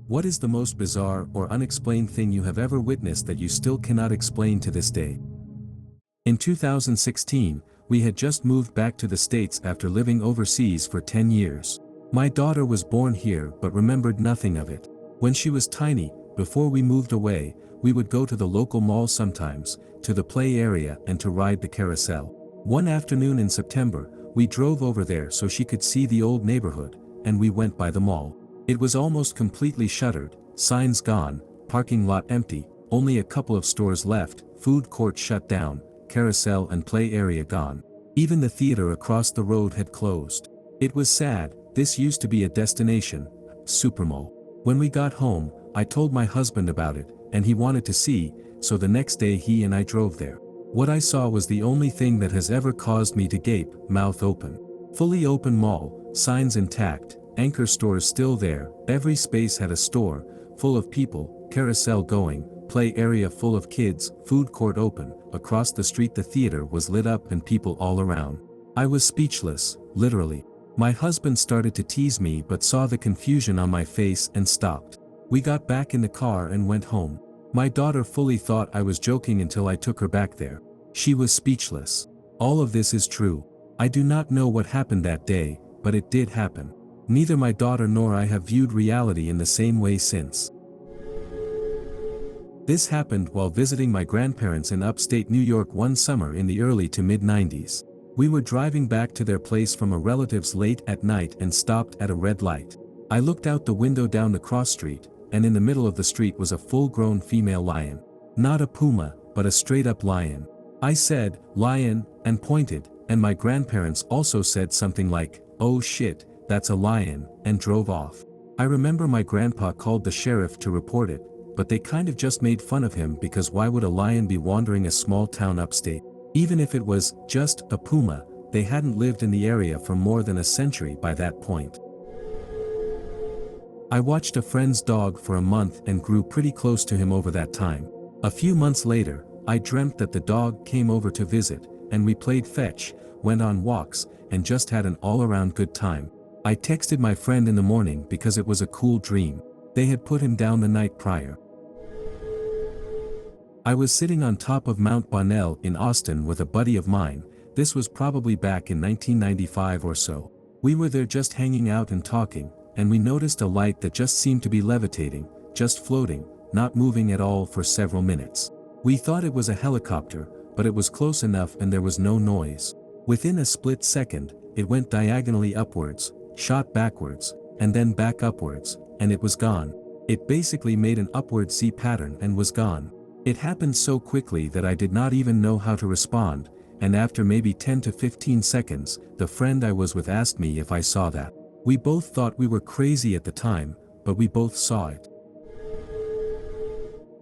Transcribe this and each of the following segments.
What is the most bizarre or unexplained thing you have ever witnessed that you still cannot explain to this day? In 2016, we had just moved back to the States after living overseas for 10 years. My daughter was born here but remembered nothing of it. When she was tiny, before we moved away, we would go to the local mall sometimes, to the play area and to ride the carousel. One afternoon in September, we drove over there so she could see the old neighborhood, and we went by the mall. It was almost completely shuttered, signs gone, parking lot empty, only a couple of stores left, food court shut down, carousel and play area gone. Even the theater across the road had closed. It was sad. This used to be a destination, supermall. When we got home, I told my husband about it, and he wanted to see, so the next day he and I drove there. What I saw was the only thing that has ever caused me to gape, mouth open. Fully open mall, signs intact, anchor stores still there, every space had a store, full of people, carousel going, play area full of kids, food court open, across the street the theater was lit up and people all around. I was speechless, literally. My husband started to tease me but saw the confusion on my face and stopped. We got back in the car and went home. My daughter fully thought I was joking until I took her back there. She was speechless. All of this is true. I do not know what happened that day, but it did happen. Neither my daughter nor I have viewed reality in the same way since. This happened while visiting my grandparents in upstate New York one summer in the early to mid-90s. We were driving back to their place from a relative's late at night and stopped at a red light. I looked out the window down the cross street, and in the middle of the street was a full-grown female lion. Not a puma, but a straight-up lion. I said, "Lion," and pointed, and my grandparents also said something like, "Oh shit, that's a lion," and drove off. I remember my grandpa called the sheriff to report it, but they kind of just made fun of him because why would a lion be wandering a small town upstate? Even if it was just a puma, they hadn't lived in the area for more than a century by that point. I watched a friend's dog for a month and grew pretty close to him over that time. A few months later, I dreamt that the dog came over to visit, and we played fetch, went on walks, and just had an all-around good time. I texted my friend in the morning because it was a cool dream. They had put him down the night prior. I was sitting on top of Mount Bonnell in Austin with a buddy of mine. This was probably back in 1995 or so. We were there just hanging out and talking, and we noticed a light that just seemed to be levitating, just floating, not moving at all for several minutes. We thought it was a helicopter, but it was close enough and there was no noise. Within a split second, it went diagonally upwards, shot backwards, and then back upwards, and it was gone. It basically made an upward C pattern and was gone. It happened so quickly that I did not even know how to respond, and after maybe 10 to 15 seconds, the friend I was with asked me if I saw that. We both thought we were crazy at the time, but we both saw it.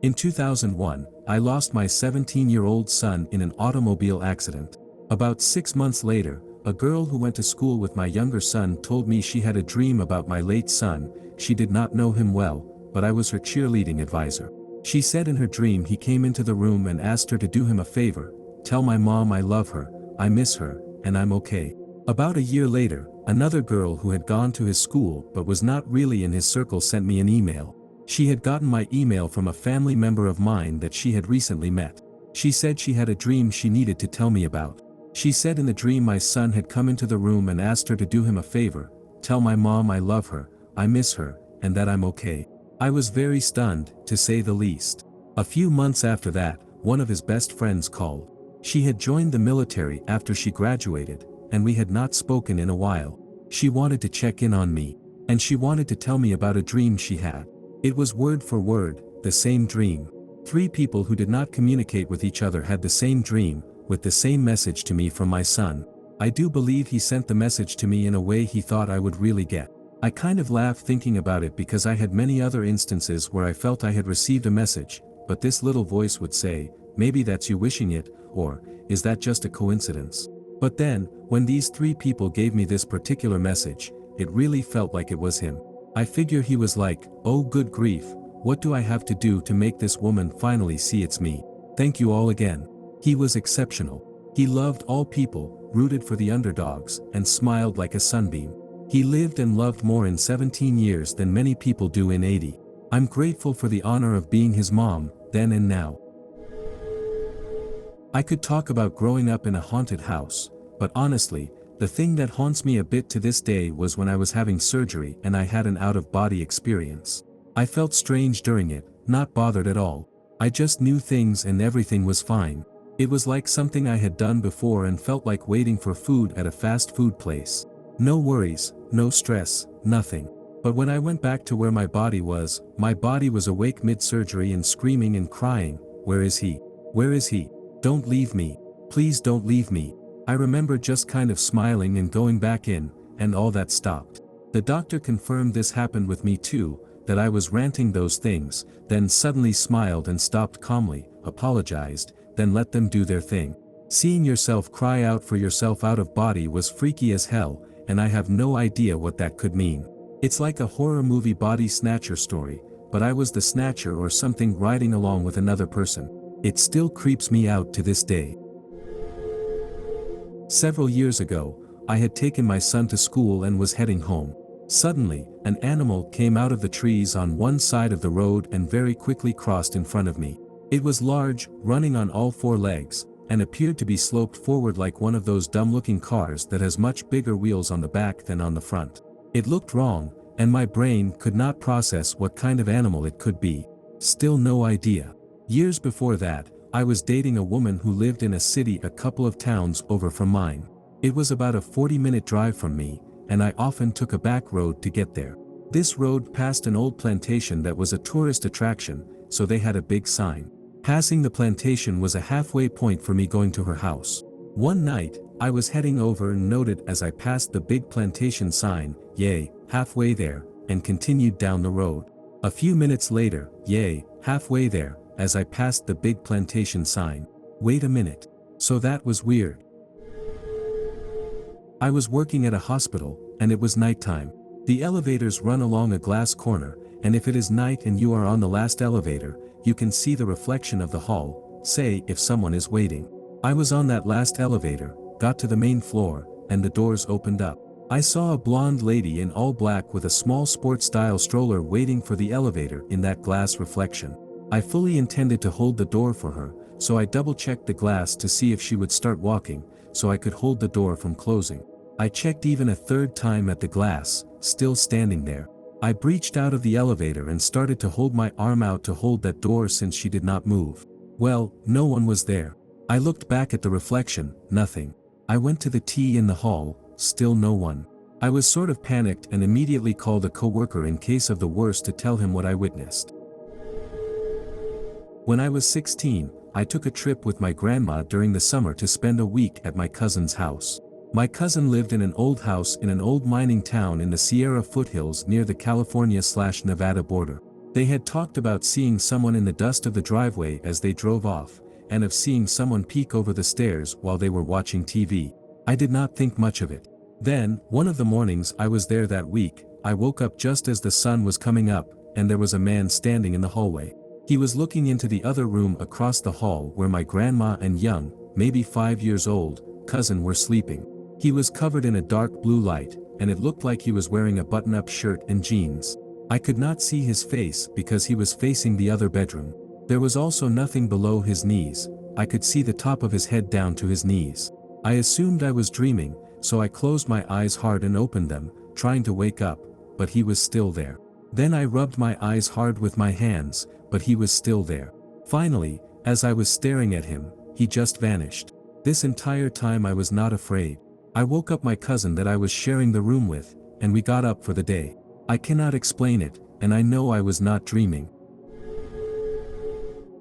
In 2001, I lost my 17-year-old son in an automobile accident. About 6 months later, a girl who went to school with my younger son told me she had a dream about my late son. She did not know him well, but I was her cheerleading advisor. She said in her dream he came into the room and asked her to do him a favor, "Tell my mom I love her, I miss her, and I'm okay." About a year later, another girl who had gone to his school but was not really in his circle sent me an email. She had gotten my email from a family member of mine that she had recently met. She said she had a dream she needed to tell me about. She said in the dream my son had come into the room and asked her to do him a favor, "Tell my mom I love her, I miss her, and that I'm okay." I was very stunned, to say the least. A few months after that, one of his best friends called. She had joined the military after she graduated, and we had not spoken in a while. She wanted to check in on me, and she wanted to tell me about a dream she had. It was word for word, the same dream. 3 people who did not communicate with each other had the same dream, with the same message to me from my son. I do believe he sent the message to me in a way he thought I would really get. I kind of laugh thinking about it because I had many other instances where I felt I had received a message, but this little voice would say, "Maybe that's you wishing it," or, "Is that just a coincidence?" But then, when these 3 people gave me this particular message, it really felt like it was him. I figure he was like, "Oh good grief, what do I have to do to make this woman finally see it's me? Thank you all again." He was exceptional. He loved all people, rooted for the underdogs, and smiled like a sunbeam. He lived and loved more in 17 years than many people do in 80. I'm grateful for the honor of being his mom, then and now. I could talk about growing up in a haunted house, but honestly, the thing that haunts me a bit to this day was when I was having surgery and I had an out-of-body experience. I felt strange during it, not bothered at all. I just knew things and everything was fine. It was like something I had done before and felt like waiting for food at a fast food place. No worries, no stress, nothing. But when I went back to where my body was awake mid-surgery and screaming and crying, "Where is he? Where is he? Don't leave me. Please don't leave me." I remember just kind of smiling and going back in, and all that stopped. The doctor confirmed this happened with me too, that I was ranting those things, then suddenly smiled and stopped calmly, apologized, then let them do their thing. Seeing yourself cry out for yourself out of body was freaky as hell, and I have no idea what that could mean. It's like a horror movie body snatcher story, but I was the snatcher or something riding along with another person. It still creeps me out to this day. Several years ago, I had taken my son to school and was heading home. Suddenly, an animal came out of the trees on one side of the road and very quickly crossed in front of me. It was large, running on all four legs, and appeared to be sloped forward like one of those dumb-looking cars that has much bigger wheels on the back than on the front. It looked wrong, and my brain could not process what kind of animal it could be. Still no idea. Years before that, I was dating a woman who lived in a city a couple of towns over from mine. It was about a 40-minute drive from me, and I often took a back road to get there. This road passed an old plantation that was a tourist attraction, so they had a big sign. Passing the plantation was a halfway point for me going to her house. One night, I was heading over and noted as I passed the big plantation sign, "Yay, halfway there," and continued down the road. A few minutes later, "Yay, halfway there," as I passed the big plantation sign. Wait a minute. So that was weird. I was working at a hospital, and it was nighttime. The elevators run along a glass corner, and if it is night and you are on the last elevator, you can see the reflection of the hall, say if someone is waiting. I was on that last elevator, got to the main floor, and the doors opened up. I saw a blonde lady in all black with a small sport-style stroller waiting for the elevator in that glass reflection. I fully intended to hold the door for her, so I double-checked the glass to see if she would start walking, so I could hold the door from closing. I checked even a third time at the glass, still standing there. I breached out of the elevator and started to hold my arm out to hold that door since she did not move. Well, no one was there. I looked back at the reflection, nothing. I went to the T in the hall, still no one. I was sort of panicked and immediately called a coworker in case of the worst to tell him what I witnessed. When I was 16, I took a trip with my grandma during the summer to spend a week at my cousin's house. My cousin lived in an old house in an old mining town in the Sierra foothills near the California/Nevada border. They had talked about seeing someone in the dust of the driveway as they drove off, and of seeing someone peek over the stairs while they were watching TV. I did not think much of it. Then, one of the mornings I was there that week, I woke up just as the sun was coming up, and there was a man standing in the hallway. He was looking into the other room across the hall where my grandma and young, maybe 5 years old, cousin were sleeping. He was covered in a dark blue light, and it looked like he was wearing a button-up shirt and jeans. I could not see his face because he was facing the other bedroom. There was also nothing below his knees. I could see the top of his head down to his knees. I assumed I was dreaming, so I closed my eyes hard and opened them, trying to wake up, but he was still there. Then I rubbed my eyes hard with my hands, but he was still there. Finally, as I was staring at him, he just vanished. This entire time I was not afraid. I woke up my cousin that I was sharing the room with, and we got up for the day. I cannot explain it, and I know I was not dreaming.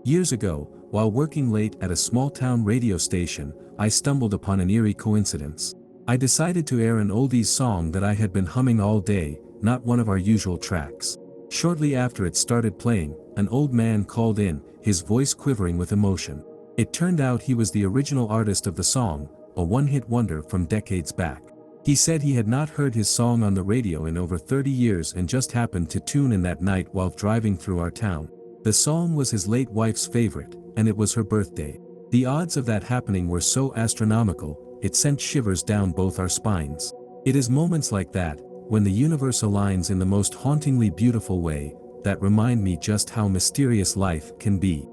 Years ago, while working late at a small-town radio station, I stumbled upon an eerie coincidence. I decided to air an oldies song that I had been humming all day, not one of our usual tracks. Shortly after it started playing, an old man called in, his voice quivering with emotion. It turned out he was the original artist of the song, a one-hit wonder from decades back. He said he had not heard his song on the radio in over 30 years and just happened to tune in that night while driving through our town. The song was his late wife's favorite, and it was her birthday. The odds of that happening were so astronomical, it sent shivers down both our spines. It is moments like that, when the universe aligns in the most hauntingly beautiful way, that remind me just how mysterious life can be.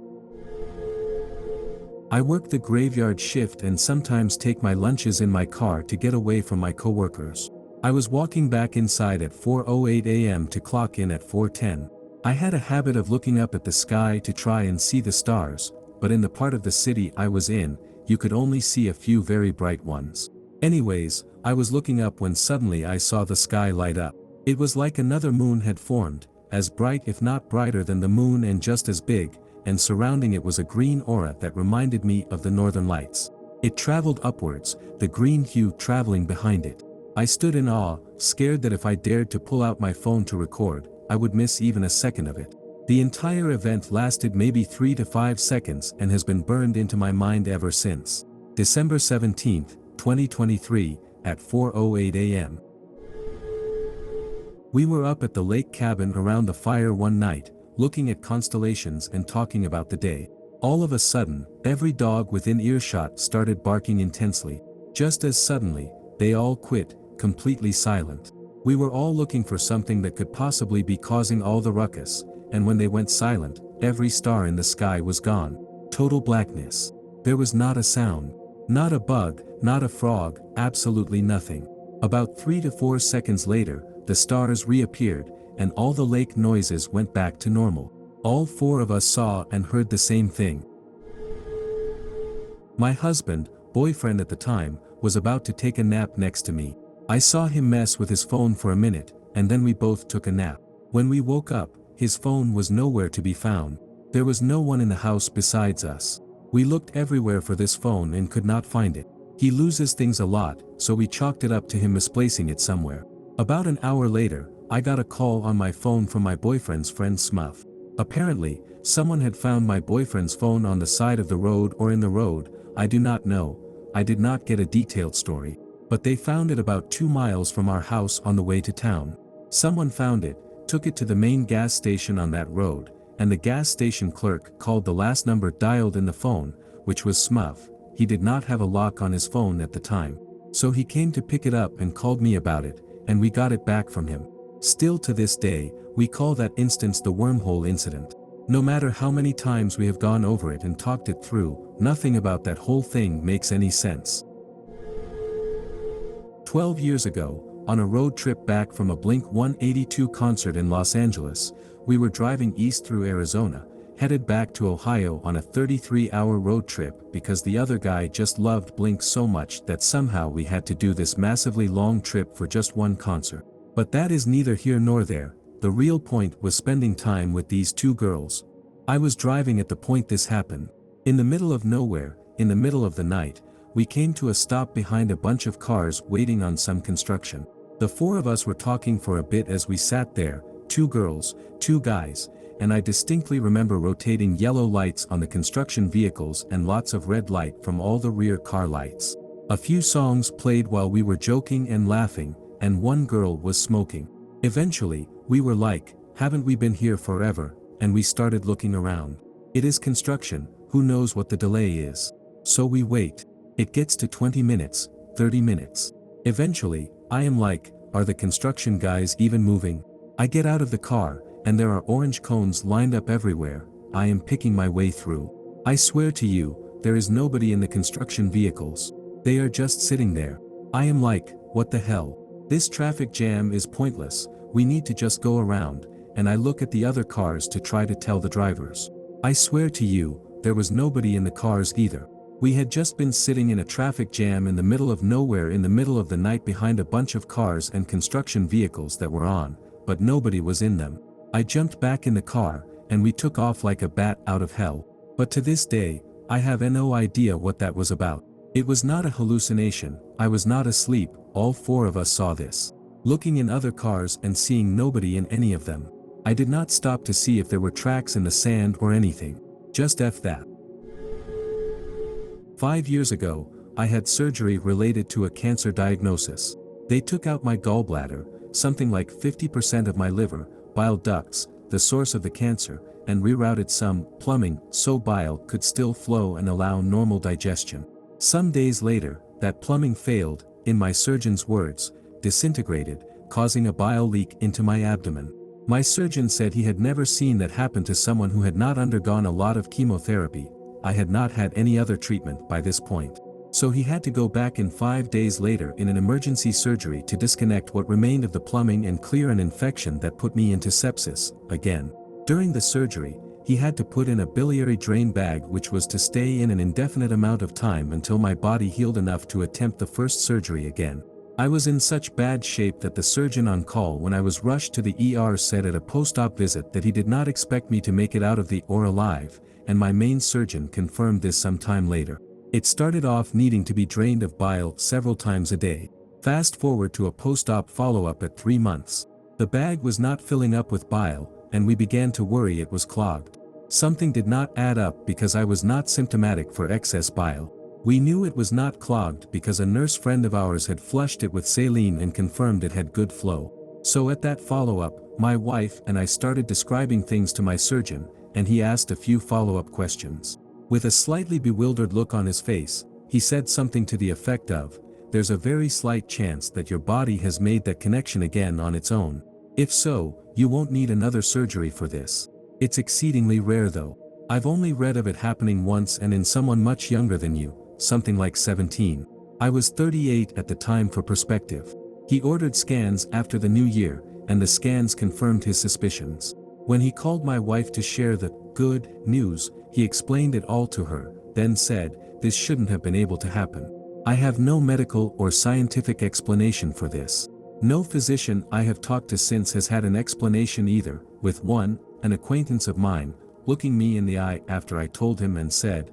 I work the graveyard shift and sometimes take my lunches in my car to get away from my coworkers. I was walking back inside at 4:08 a.m. to clock in at 4:10. I had a habit of looking up at the sky to try and see the stars, but in the part of the city I was in, you could only see a few very bright ones. Anyways, I was looking up when suddenly I saw the sky light up. It was like another moon had formed, as bright if not brighter than the moon and just as big, and surrounding it was a green aura that reminded me of the northern lights. It traveled upwards, the green hue traveling behind it. I stood in awe, scared that if I dared to pull out my phone to record, I would miss even a second of it. The entire event lasted maybe 3 to 5 seconds and has been burned into my mind ever since. December 17, 2023, at 4:08 a.m. We were up at the lake cabin around the fire one night, looking at constellations and talking about the day. All of a sudden, every dog within earshot started barking intensely. Just as suddenly, they all quit, completely silent. We were all looking for something that could possibly be causing all the ruckus, and when they went silent, every star in the sky was gone. Total blackness. There was not a sound. Not a bug, not a frog, absolutely nothing. About 3 to 4 seconds later, the stars reappeared, and all the lake noises went back to normal. All 4 of us saw and heard the same thing. My husband, boyfriend at the time, was about to take a nap next to me. I saw him mess with his phone for a minute, and then we both took a nap. When we woke up, his phone was nowhere to be found. There was no one in the house besides us. We looked everywhere for this phone and could not find it. He loses things a lot, so we chalked it up to him misplacing it somewhere. About an hour later, I got a call on my phone from my boyfriend's friend Smuff. Apparently, someone had found my boyfriend's phone on the side of the road or in the road, I do not know. I did not get a detailed story. But they found it about 2 miles from our house on the way to town. Someone found it, took it to the main gas station on that road, and the gas station clerk called the last number dialed in the phone, which was Smuff. He did not have a lock on his phone at the time. So he came to pick it up and called me about it, and we got it back from him. Still to this day, we call that instance the Wormhole Incident. No matter how many times we have gone over it and talked it through, nothing about that whole thing makes any sense. 12 years ago, on a road trip back from a Blink-182 concert in Los Angeles, we were driving east through Arizona, headed back to Ohio on a 33-hour road trip because the other guy just loved Blink so much that somehow we had to do this massively long trip for just one concert. But that is neither here nor there. The real point was spending time with these 2 girls. I was driving at the point this happened. In the middle of nowhere, in the middle of the night, we came to a stop behind a bunch of cars waiting on some construction. The 4 of us were talking for a bit as we sat there, 2 girls, 2 guys, and I distinctly remember rotating yellow lights on the construction vehicles and lots of red light from all the rear car lights. A few songs played while we were joking and laughing, and one girl was smoking. Eventually, we were like, haven't we been here forever, and we started looking around. It is construction, who knows what the delay is. So we wait. It gets to 20 minutes, 30 minutes. Eventually, I am like, are the construction guys even moving? I get out of the car, and there are orange cones lined up everywhere. I am picking my way through. I swear to you, there is nobody in the construction vehicles. They are just sitting there. I am like, what the hell? This traffic jam is pointless, we need to just go around, and I look at the other cars to try to tell the drivers. I swear to you, there was nobody in the cars either. We had just been sitting in a traffic jam in the middle of nowhere in the middle of the night behind a bunch of cars and construction vehicles that were on, but nobody was in them. I jumped back in the car, and we took off like a bat out of hell. But to this day, I have no idea what that was about. It was not a hallucination, I was not asleep, all 4 of us saw this. Looking in other cars and seeing nobody in any of them. I did not stop to see if there were tracks in the sand or anything. Just F that. 5 years ago, I had surgery related to a cancer diagnosis. They took out my gallbladder, something like 50% of my liver, bile ducts, the source of the cancer, and rerouted some plumbing so bile could still flow and allow normal digestion. Some days later, that plumbing failed, in my surgeon's words, disintegrated, causing a bile leak into my abdomen. My surgeon said he had never seen that happen to someone who had not undergone a lot of chemotherapy. I had not had any other treatment by this point. So he had to go back in 5 days later in an emergency surgery to disconnect what remained of the plumbing and clear an infection that put me into sepsis, again. During the surgery, he had to put in a biliary drain bag which was to stay in an indefinite amount of time until my body healed enough to attempt the first surgery again. I was in such bad shape that the surgeon on call when I was rushed to the ER said at a post-op visit that he did not expect me to make it out of the OR alive, and my main surgeon confirmed this some time later. It started off needing to be drained of bile several times a day. Fast forward to a post-op follow-up at 3 months. The bag was not filling up with bile, and we began to worry it was clogged. Something did not add up because I was not symptomatic for excess bile. We knew it was not clogged because a nurse friend of ours had flushed it with saline and confirmed it had good flow. So at that follow-up, my wife and I started describing things to my surgeon, and he asked a few follow-up questions. With a slightly bewildered look on his face, he said something to the effect of, "There's a very slight chance that your body has made that connection again on its own. If so, you won't need another surgery for this. It's exceedingly rare though. I've only read of it happening once and in someone much younger than you. Something like 17. I was 38 at the time for perspective." He ordered scans after the new year, and the scans confirmed his suspicions. When he called my wife to share the good news, he explained it all to her, then said, "This shouldn't have been able to happen. I have no medical or scientific explanation for this. No physician I have talked to since has had an explanation either," with an acquaintance of mine, looking me in the eye after I told him and said,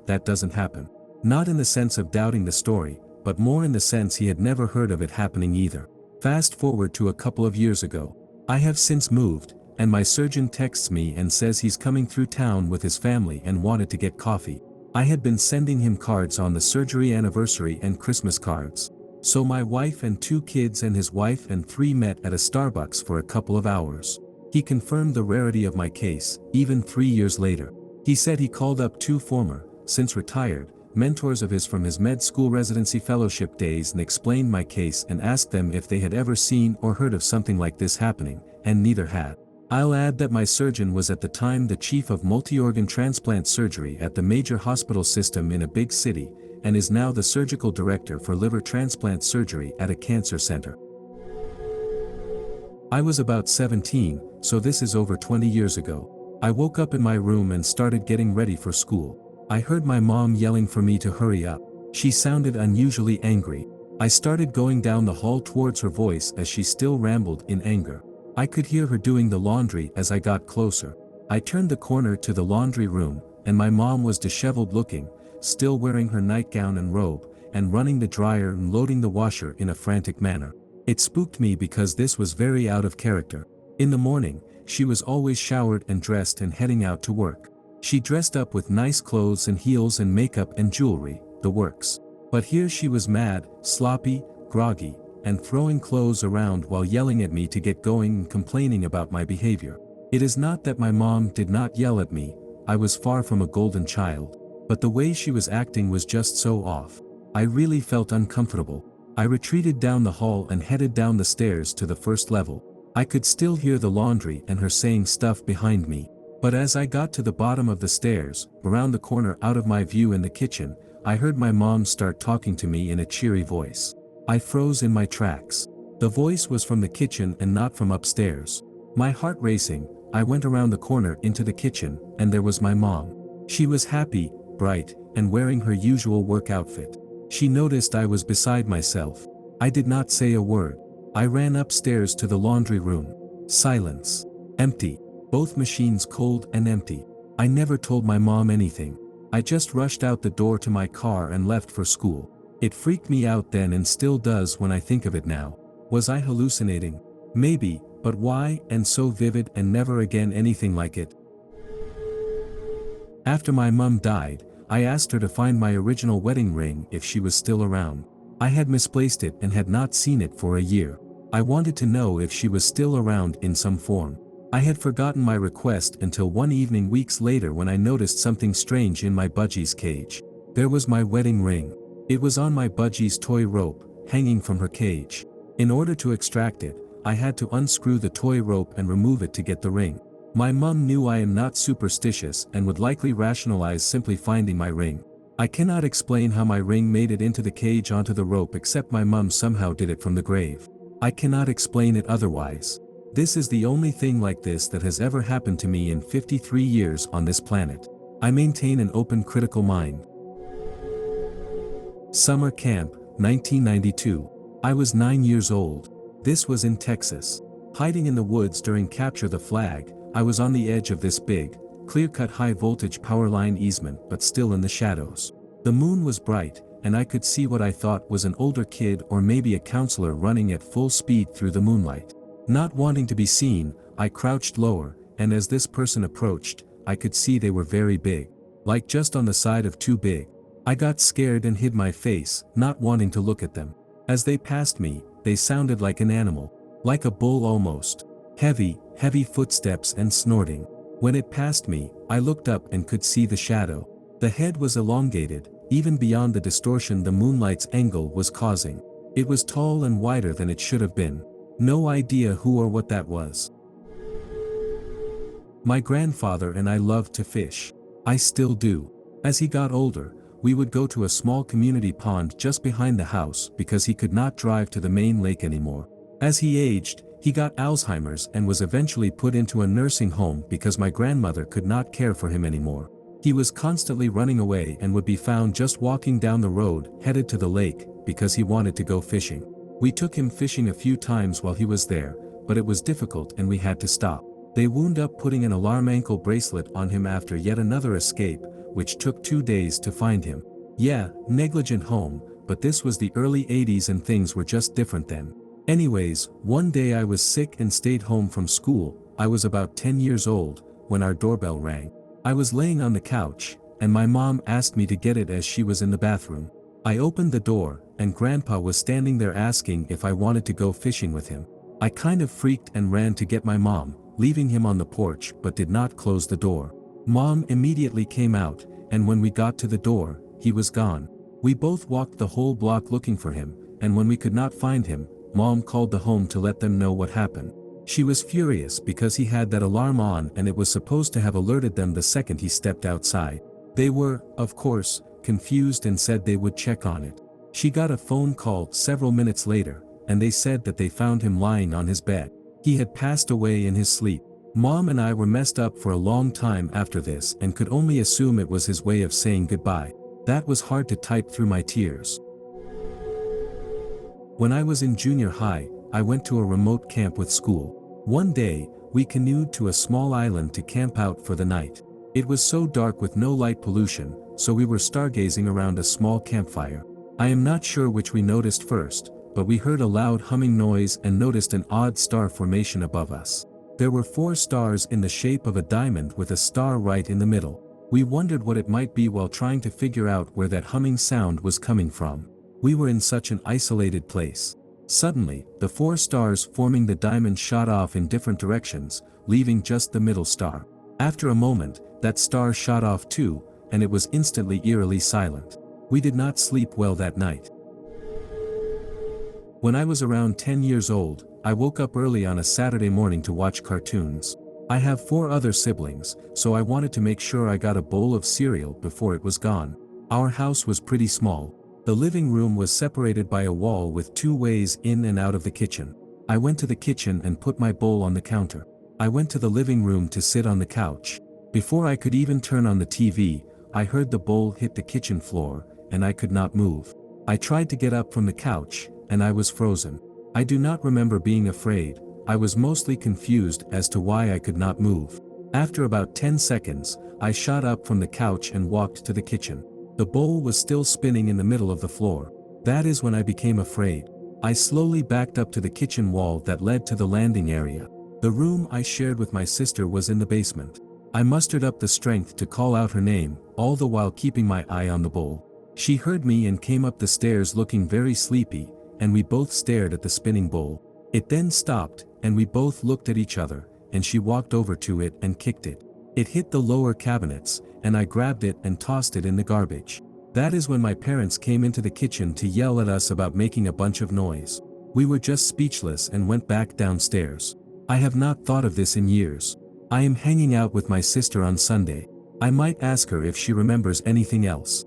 "That doesn't happen." Not in the sense of doubting the story, but more in the sense he had never heard of it happening either. Fast forward to a couple of years ago. I have since moved, and my surgeon texts me and says he's coming through town with his family and wanted to get coffee. I had been sending him cards on the surgery anniversary and Christmas cards. So my wife and 2 kids and his wife and 3 met at a Starbucks for a couple of hours. He confirmed the rarity of my case, even 3 years later. He said he called up 2 former, since retired, mentors of his from his med school residency fellowship days and explained my case and asked them if they had ever seen or heard of something like this happening, and neither had. I'll add that my surgeon was at the time the chief of multi-organ transplant surgery at the major hospital system in a big city, and is now the surgical director for liver transplant surgery at a cancer center. I was about 17, so this is over 20 years ago. I woke up in my room and started getting ready for school. I heard my mom yelling for me to hurry up. She sounded unusually angry. I started going down the hall towards her voice as she still rambled in anger. I could hear her doing the laundry as I got closer. I turned the corner to the laundry room, and my mom was disheveled looking, still wearing her nightgown and robe, and running the dryer and loading the washer in a frantic manner. It spooked me because this was very out of character. In the morning, she was always showered and dressed and heading out to work. She dressed up with nice clothes and heels and makeup and jewelry, the works. But here she was mad, sloppy, groggy, and throwing clothes around while yelling at me to get going and complaining about my behavior. It is not that my mom did not yell at me, I was far from a golden child. But the way she was acting was just so off. I really felt uncomfortable. I retreated down the hall and headed down the stairs to the first level. I could still hear the laundry and her saying stuff behind me. But as I got to the bottom of the stairs, around the corner out of my view in the kitchen, I heard my mom start talking to me in a cheery voice. I froze in my tracks. The voice was from the kitchen and not from upstairs. My heart racing, I went around the corner into the kitchen, and there was my mom. She was happy, bright, and wearing her usual work outfit. She noticed I was beside myself. I did not say a word. I ran upstairs to the laundry room. Silence. Empty. Both machines cold and empty. I never told my mom anything. I just rushed out the door to my car and left for school. It freaked me out then and still does when I think of it now. Was I hallucinating? Maybe, but why and so vivid and never again anything like it? After my mum died, I asked her to find my original wedding ring if she was still around. I had misplaced it and had not seen it for a year. I wanted to know if she was still around in some form. I had forgotten my request until one evening weeks later when I noticed something strange in my budgie's cage. There was my wedding ring. It was on my budgie's toy rope, hanging from her cage. In order to extract it, I had to unscrew the toy rope and remove it to get the ring. My mum knew I am not superstitious and would likely rationalize simply finding my ring. I cannot explain how my ring made it into the cage onto the rope except my mum somehow did it from the grave. I cannot explain it otherwise. This is the only thing like this that has ever happened to me in 53 years on this planet. I maintain an open critical mind. Summer Camp, 1992. I was 9 years old. This was in Texas. Hiding in the woods during Capture the Flag, I was on the edge of this big, clear-cut high-voltage power line easement but still in the shadows. The moon was bright, and I could see what I thought was an older kid or maybe a counselor running at full speed through the moonlight. Not wanting to be seen, I crouched lower, and as this person approached, I could see they were very big. Like just on the side of too big. I got scared and hid my face, not wanting to look at them. As they passed me, they sounded like an animal. Like a bull almost. Heavy footsteps and snorting. When it passed me, I looked up and could see the shadow. The head was elongated, even beyond the distortion the moonlight's angle was causing. It was tall and wider than it should have been. No idea who or what that was. My grandfather and I loved to fish. I still do. As he got older, we would go to a small community pond just behind the house because he could not drive to the main lake anymore. As he aged, he got Alzheimer's and was eventually put into a nursing home because my grandmother could not care for him anymore. He was constantly running away and would be found just walking down the road headed to the lake because he wanted to go fishing. We took him fishing a few times while he was there, but it was difficult and we had to stop. They wound up putting an alarm ankle bracelet on him after yet another escape, which took 2 days to find him. Yeah, negligent home, but this was the early 80s and things were just different then. Anyways, one day I was sick and stayed home from school. I was about 10 years old, when our doorbell rang. I was laying on the couch, and my mom asked me to get it as she was in the bathroom. I opened the door, and Grandpa was standing there asking if I wanted to go fishing with him. I kind of freaked and ran to get my mom, leaving him on the porch but did not close the door. Mom immediately came out, and when we got to the door, he was gone. We both walked the whole block looking for him, and when we could not find him, Mom called the home to let them know what happened. She was furious because he had that alarm on and it was supposed to have alerted them the second he stepped outside. They were, of course, confused and said they would check on it. She got a phone call several minutes later, and they said that they found him lying on his bed. He had passed away in his sleep. Mom and I were messed up for a long time after this and could only assume it was his way of saying goodbye. That was hard to type through my tears. When I was in junior high, I went to a remote camp with school. One day, we canoed to a small island to camp out for the night. It was so dark with no light pollution, so we were stargazing around a small campfire. I am not sure which we noticed first, but we heard a loud humming noise and noticed an odd star formation above us. There were 4 stars in the shape of a diamond with a star right in the middle. We wondered what it might be while trying to figure out where that humming sound was coming from. We were in such an isolated place. Suddenly, the 4 stars forming the diamond shot off in different directions, leaving just the middle star. After a moment, that star shot off too, and it was instantly eerily silent. We did not sleep well that night. When I was around 10 years old, I woke up early on a Saturday morning to watch cartoons. I have 4 other siblings, so I wanted to make sure I got a bowl of cereal before it was gone. Our house was pretty small. The living room was separated by a wall with 2 ways in and out of the kitchen. I went to the kitchen and put my bowl on the counter. I went to the living room to sit on the couch. Before I could even turn on the TV, I heard the bowl hit the kitchen floor, and I could not move. I tried to get up from the couch, and I was frozen. I do not remember being afraid. I was mostly confused as to why I could not move. After about 10 seconds, I shot up from the couch and walked to the kitchen. The bowl was still spinning in the middle of the floor. That is when I became afraid. I slowly backed up to the kitchen wall that led to the landing area. The room I shared with my sister was in the basement. I mustered up the strength to call out her name, all the while keeping my eye on the bowl. She heard me and came up the stairs looking very sleepy, and we both stared at the spinning bowl. It then stopped, and we both looked at each other, and she walked over to it and kicked it. It hit the lower cabinets, and I grabbed it and tossed it in the garbage. That is when my parents came into the kitchen to yell at us about making a bunch of noise. We were just speechless and went back downstairs. I have not thought of this in years. I am hanging out with my sister on Sunday. I might ask her if she remembers anything else.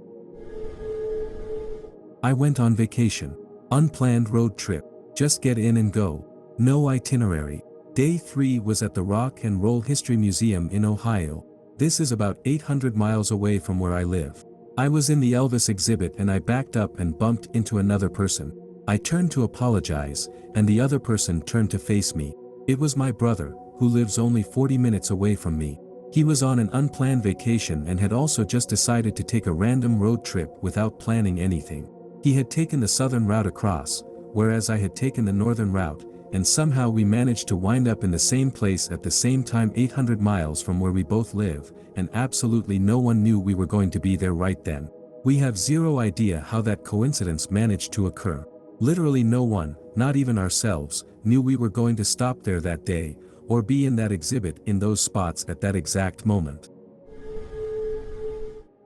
I went on vacation. Unplanned road trip. Just get in and go. No itinerary. Day 3 was at the Rock and Roll History Museum in Ohio. This is about 800 miles away from where I live. I was in the Elvis exhibit and I backed up and bumped into another person. I turned to apologize, and the other person turned to face me. It was my brother, who lives only 40 minutes away from me. He was on an unplanned vacation and had also just decided to take a random road trip without planning anything. He had taken the southern route across, whereas I had taken the northern route, and somehow we managed to wind up in the same place at the same time 800 miles from where we both live, and absolutely no one knew we were going to be there right then. We have zero idea how that coincidence managed to occur. Literally no one, not even ourselves, knew we were going to stop there that day, or be in that exhibit in those spots at that exact moment.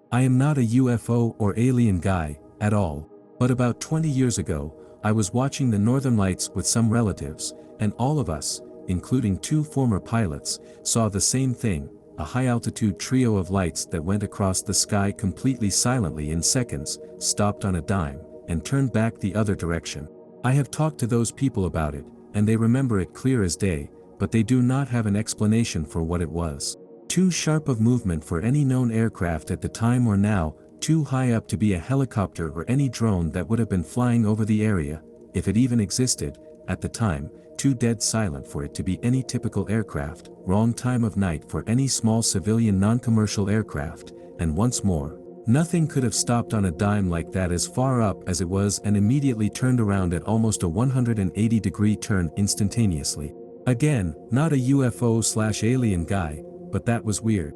I am not a UFO or alien guy, at all, but about 20 years ago, I was watching the Northern Lights with some relatives, and all of us, including 2 former pilots, saw the same thing, a high-altitude trio of lights that went across the sky completely silently in seconds, stopped on a dime, and turned back the other direction. I have talked to those people about it, and they remember it clear as day, but they do not have an explanation for what it was. Too sharp of movement for any known aircraft at the time or now, too high up to be a helicopter or any drone that would have been flying over the area, if it even existed, at the time, too dead silent for it to be any typical aircraft, wrong time of night for any small civilian non-commercial aircraft, and once more, nothing could have stopped on a dime like that as far up as it was and immediately turned around at almost a 180-degree turn instantaneously. Again, not a UFO/alien guy, but that was weird.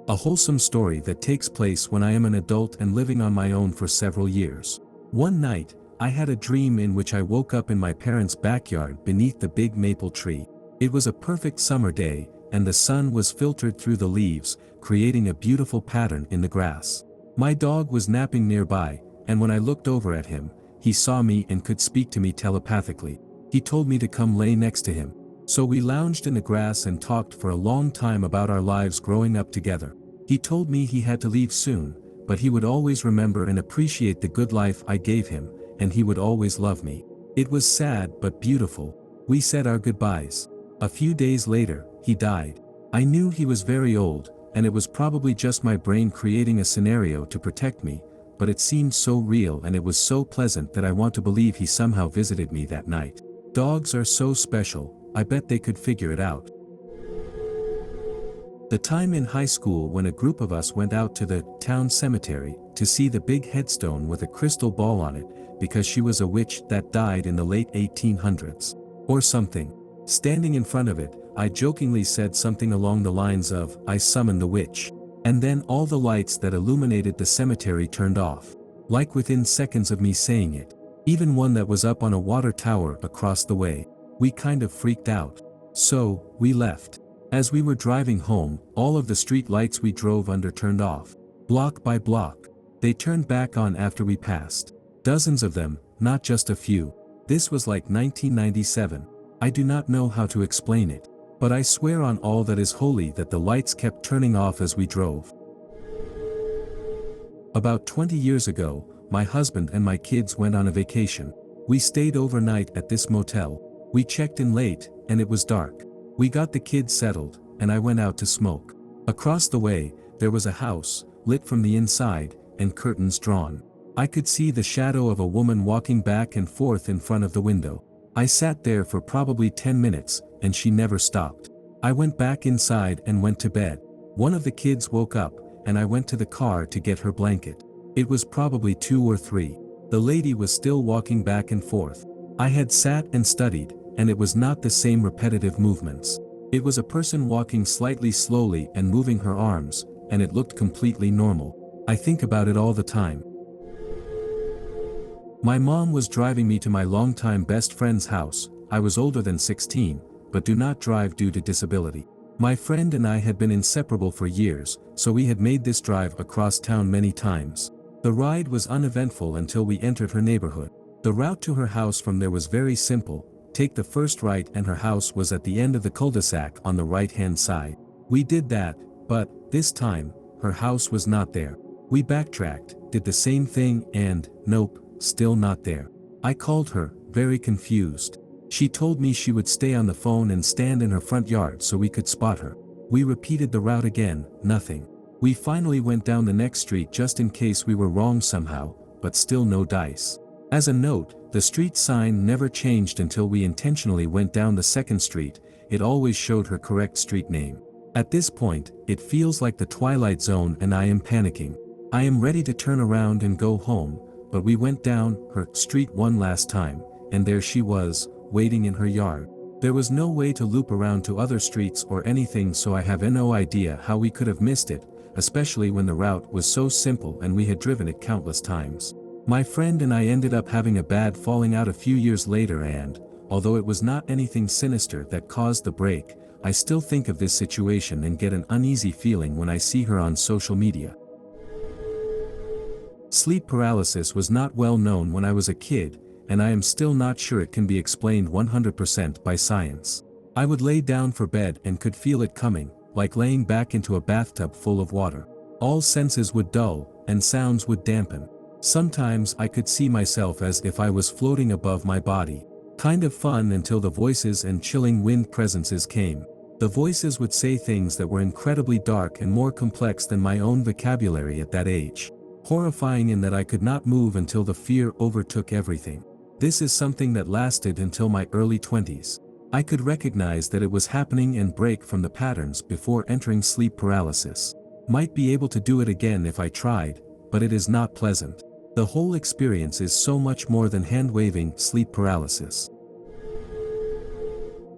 A wholesome story that takes place when I am an adult and living on my own for several years. One night, I had a dream in which I woke up in my parents' backyard beneath the big maple tree. It was a perfect summer day, and the sun was filtered through the leaves, creating a beautiful pattern in the grass. My dog was napping nearby, and when I looked over at him, he saw me and could speak to me telepathically. He told me to come lay next to him. So we lounged in the grass and talked for a long time about our lives growing up together. He told me he had to leave soon, but he would always remember and appreciate the good life I gave him, and he would always love me. It was sad but beautiful. We said our goodbyes. A few days later, he died. I knew he was very old, and it was probably just my brain creating a scenario to protect me, but it seemed so real and it was so pleasant that I want to believe he somehow visited me that night. Dogs are so special, I bet they could figure it out. The time in high school when a group of us went out to the town cemetery to see the big headstone with a crystal ball on it because she was a witch that died in the late 1800s. Or something. Standing in front of it, I jokingly said something along the lines of, "I summoned the witch." And then all the lights that illuminated the cemetery turned off. Like within seconds of me saying it. Even one that was up on a water tower across the way. We kind of freaked out. So, we left. As we were driving home, all of the street lights we drove under turned off. Block by block. They turned back on after we passed. Dozens of them, not just a few. This was like 1997. I do not know how to explain it. But I swear on all that is holy that the lights kept turning off as we drove. About 20 years ago, my husband and my kids went on a vacation. We stayed overnight at this motel. We checked in late, and it was dark. We got the kids settled, and I went out to smoke. Across the way, there was a house, lit from the inside, and curtains drawn. I could see the shadow of a woman walking back and forth in front of the window. I sat there for probably 10 minutes, and she never stopped. I went back inside and went to bed. One of the kids woke up, and I went to the car to get her blanket. It was probably 2 or 3. The lady was still walking back and forth. I had sat and studied, and it was not the same repetitive movements. It was a person walking slightly slowly and moving her arms, and it looked completely normal. I think about it all the time. My mom was driving me to my longtime best friend's house. I was older than 16, but do not drive due to disability. My friend and I had been inseparable for years, so we had made this drive across town many times. The ride was uneventful until we entered her neighborhood. The route to her house from there was very simple: take the first right and her house was at the end of the cul-de-sac on the right-hand side. We did that, but, this time, her house was not there. We backtracked, did the same thing and, nope, still not there. I called her, very confused. She told me she would stay on the phone and stand in her front yard so we could spot her. We repeated the route again, nothing. We finally went down the next street just in case we were wrong somehow, but still no dice. As a note, the street sign never changed until we intentionally went down the second street. It always showed her correct street name. At this point, it feels like the Twilight Zone and I am panicking. I am ready to turn around and go home, but we went down her street one last time, and there she was, waiting in her yard. There was no way to loop around to other streets or anything, so I have no idea how we could have missed it, especially when the route was so simple and we had driven it countless times. My friend and I ended up having a bad falling out a few years later, and, although it was not anything sinister that caused the break, I still think of this situation and get an uneasy feeling when I see her on social media. Sleep paralysis was not well known when I was a kid, and I am still not sure it can be explained 100% by science. I would lay down for bed and could feel it coming, like laying back into a bathtub full of water. All senses would dull, and sounds would dampen. Sometimes I could see myself as if I was floating above my body. Kind of fun until the voices and chilling wind presences came. The voices would say things that were incredibly dark and more complex than my own vocabulary at that age. Horrifying in that I could not move until the fear overtook everything. This is something that lasted until my early 20s. I could recognize that it was happening and break from the patterns before entering sleep paralysis. Might be able to do it again if I tried, but it is not pleasant. The whole experience is so much more than hand-waving sleep paralysis.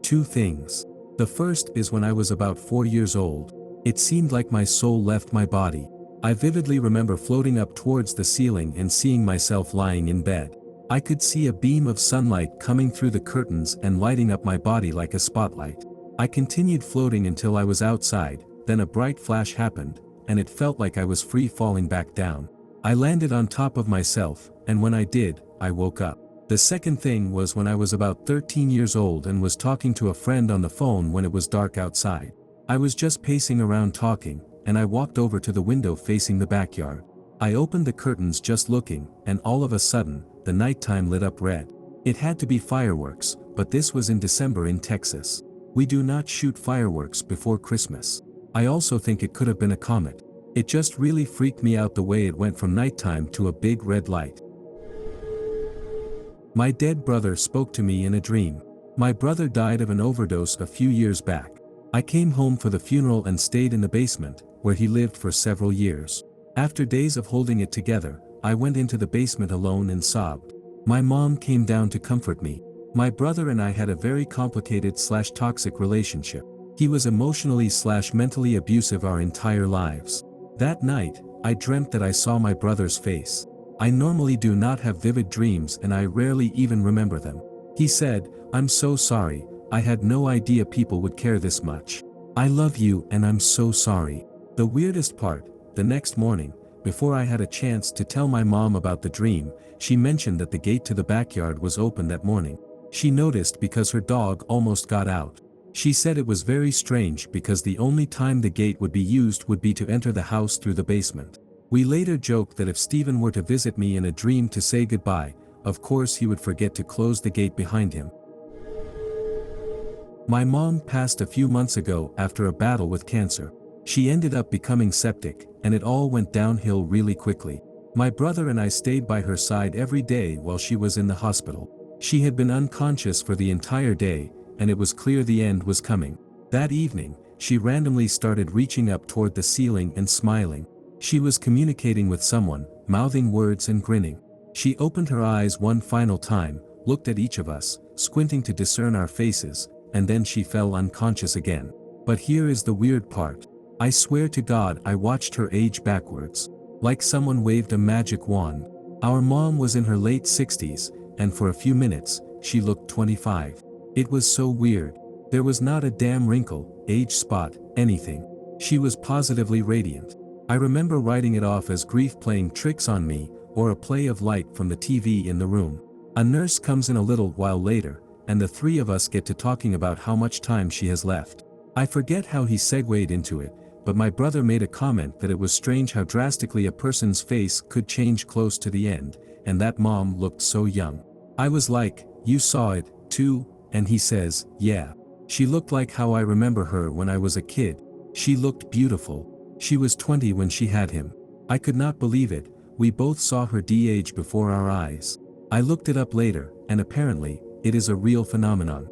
Two things. The first is when I was about 4 years old. It seemed like my soul left my body. I vividly remember floating up towards the ceiling and seeing myself lying in bed. I could see a beam of sunlight coming through the curtains and lighting up my body like a spotlight. I continued floating until I was outside, then a bright flash happened, and it felt like I was free falling back down. I landed on top of myself, and when I did, I woke up. The second thing was when I was about 13 years old and was talking to a friend on the phone when it was dark outside. I was just pacing around talking, and I walked over to the window facing the backyard. I opened the curtains just looking, and all of a sudden, the nighttime lit up red. It had to be fireworks, but this was in December in Texas. We do not shoot fireworks before Christmas. I also think it could have been a comet. It just really freaked me out the way it went from nighttime to a big red light. My dead brother spoke to me in a dream. My brother died of an overdose a few years back. I came home for the funeral and stayed in the basement, where he lived for several years. After days of holding it together, I went into the basement alone and sobbed. My mom came down to comfort me. My brother and I had a very complicated/toxic relationship. He was emotionally/mentally abusive our entire lives. That night, I dreamt that I saw my brother's face. I normally do not have vivid dreams and I rarely even remember them. He said, "I'm so sorry, I had no idea people would care this much. I love you and I'm so sorry." The weirdest part, the next morning, before I had a chance to tell my mom about the dream, she mentioned that the gate to the backyard was open that morning. She noticed because her dog almost got out. She said it was very strange because the only time the gate would be used would be to enter the house through the basement. We later joked that if Stephen were to visit me in a dream to say goodbye, of course he would forget to close the gate behind him. My mom passed a few months ago after a battle with cancer. She ended up becoming septic, and it all went downhill really quickly. My brother and I stayed by her side every day while she was in the hospital. She had been unconscious for the entire day, and it was clear the end was coming. That evening, she randomly started reaching up toward the ceiling and smiling. She was communicating with someone, mouthing words and grinning. She opened her eyes one final time, looked at each of us, squinting to discern our faces, and then she fell unconscious again. But here is the weird part. I swear to God I watched her age backwards. Like someone waved a magic wand. Our mom was in her late 60s, and for a few minutes, she looked 25. It was so weird. There was not a damn wrinkle, age spot, anything. She was positively radiant. I remember writing it off as grief playing tricks on me, or a play of light from the TV in the room. A nurse comes in a little while later, and the three of us get to talking about how much time she has left. I forget how he segued into it, but my brother made a comment that it was strange how drastically a person's face could change close to the end, and that mom looked so young. I was like, "You saw it, too?" And he says, "Yeah. She looked like how I remember her when I was a kid. She looked beautiful. She was 20 when she had him." I could not believe it. We both saw her de-age before our eyes. I looked it up later, and apparently, it is a real phenomenon.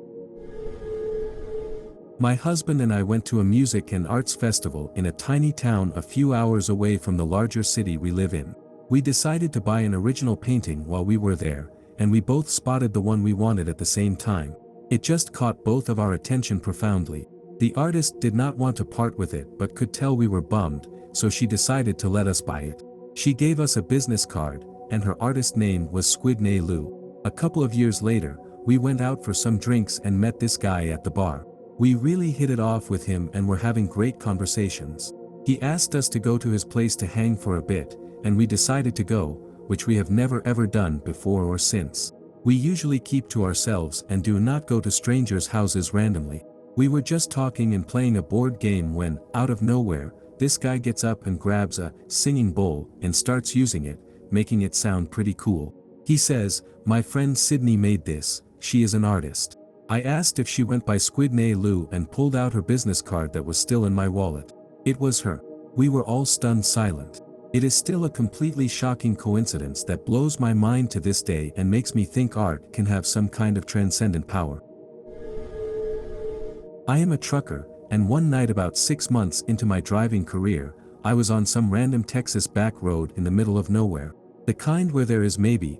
My husband and I went to a music and arts festival in a tiny town a few hours away from the larger city we live in. We decided to buy an original painting while we were there, and we both spotted the one we wanted at the same time. It just caught both of our attention profoundly. The artist did not want to part with it but could tell we were bummed, so she decided to let us buy it. She gave us a business card, and her artist name was Squidney Lou. A couple of years later, we went out for some drinks and met this guy at the bar. We really hit it off with him and were having great conversations. He asked us to go to his place to hang for a bit, and we decided to go, which we have never ever done before or since. We usually keep to ourselves and do not go to strangers' houses randomly. We were just talking and playing a board game when, out of nowhere, this guy gets up and grabs a singing bowl and starts using it, making it sound pretty cool. He says, "My friend Sydney made this, she is an artist." I asked if she went by Squidney Lou and pulled out her business card that was still in my wallet. It was her. We were all stunned silent. It is still a completely shocking coincidence that blows my mind to this day and makes me think art can have some kind of transcendent power. I am a trucker, and one night about 6 months into my driving career, I was on some random Texas back road in the middle of nowhere. The kind where there is maybe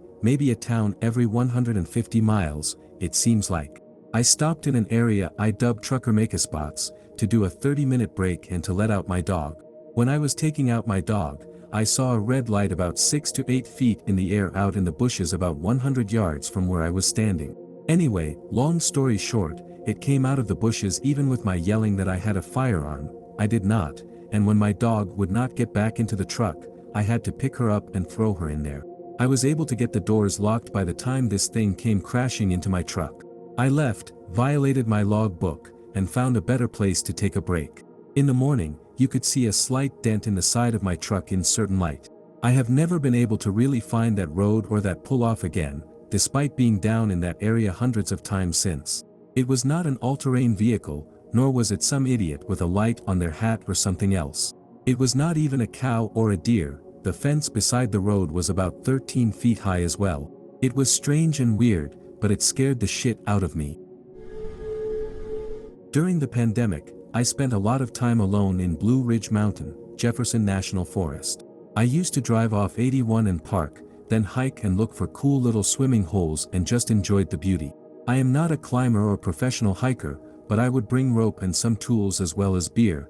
a town every 150 miles, it seems like. I stopped in an area I dubbed Trucker Make-A-Spots, to do a 30-minute break and to let out my dog. When I was taking out my dog, I saw a red light about 6 to 8 feet in the air out in the bushes about 100 yards from where I was standing. Anyway, long story short, it came out of the bushes even with my yelling that I had a firearm. I did not, and when my dog would not get back into the truck, I had to pick her up and throw her in there. I was able to get the doors locked by the time this thing came crashing into my truck. I left, violated my log book, and found a better place to take a break. In the morning, you could see a slight dent in the side of my truck in certain light. I have never been able to really find that road or that pull-off again, despite being down in that area hundreds of times since. It was not an all-terrain vehicle, nor was it some idiot with a light on their hat or something else. It was not even a cow or a deer. The fence beside the road was about 13 feet high as well. It was strange and weird, but it scared the shit out of me. During the pandemic, I spent a lot of time alone in Blue Ridge Mountain, Jefferson National Forest. I used to drive off 81 and park, then hike and look for cool little swimming holes and just enjoyed the beauty. I am not a climber or professional hiker, but I would bring rope and some tools as well as beer.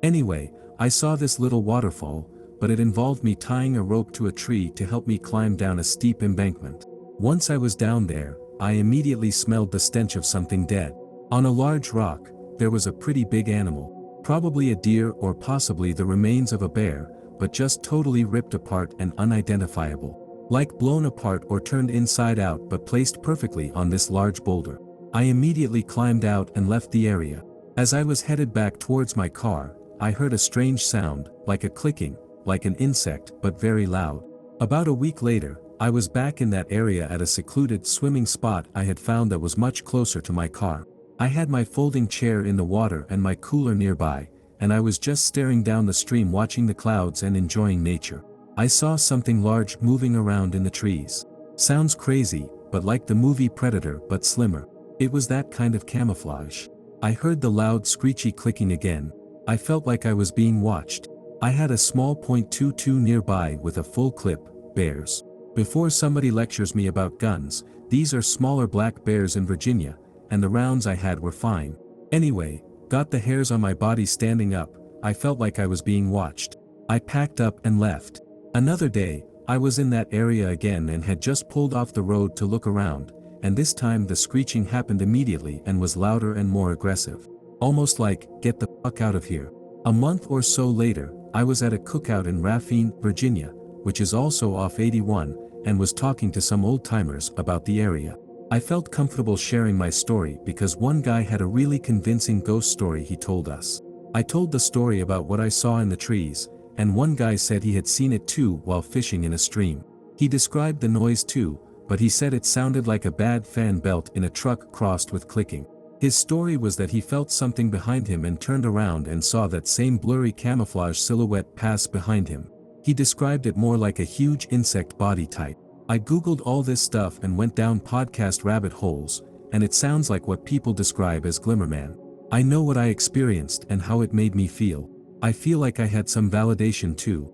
Anyway, I saw this little waterfall, but it involved me tying a rope to a tree to help me climb down a steep embankment. Once I was down there, I immediately smelled the stench of something dead. On a large rock, there was a pretty big animal, probably a deer or possibly the remains of a bear, but just totally ripped apart and unidentifiable. Like blown apart or turned inside out but placed perfectly on this large boulder. I immediately climbed out and left the area. As I was headed back towards my car, I heard a strange sound, like a clicking, like an insect but very loud. About a week later, I was back in that area at a secluded swimming spot I had found that was much closer to my car. I had my folding chair in the water and my cooler nearby, and I was just staring down the stream watching the clouds and enjoying nature. I saw something large moving around in the trees. Sounds crazy, but like the movie Predator but slimmer. It was that kind of camouflage. I heard the loud screechy clicking again. I felt like I was being watched. I had a small .22 nearby with a full clip, bears. Before somebody lectures me about guns, these are smaller black bears in Virginia, and the rounds I had were fine. Anyway, got the hairs on my body standing up, I felt like I was being watched. I packed up and left. Another day, I was in that area again and had just pulled off the road to look around, and this time the screeching happened immediately and was louder and more aggressive. Almost like, get the fuck out of here. A month or so later, I was at a cookout in Raphine, Virginia, which is also off 81, and was talking to some old-timers about the area. I felt comfortable sharing my story because one guy had a really convincing ghost story he told us. I told the story about what I saw in the trees, and one guy said he had seen it too while fishing in a stream. He described the noise too, but he said it sounded like a bad fan belt in a truck crossed with clicking. His story was that he felt something behind him and turned around and saw that same blurry camouflage silhouette pass behind him. He described it more like a huge insect body type. I googled all this stuff and went down podcast rabbit holes, and it sounds like what people describe as Glimmerman. I know what I experienced and how it made me feel. I feel like I had some validation too.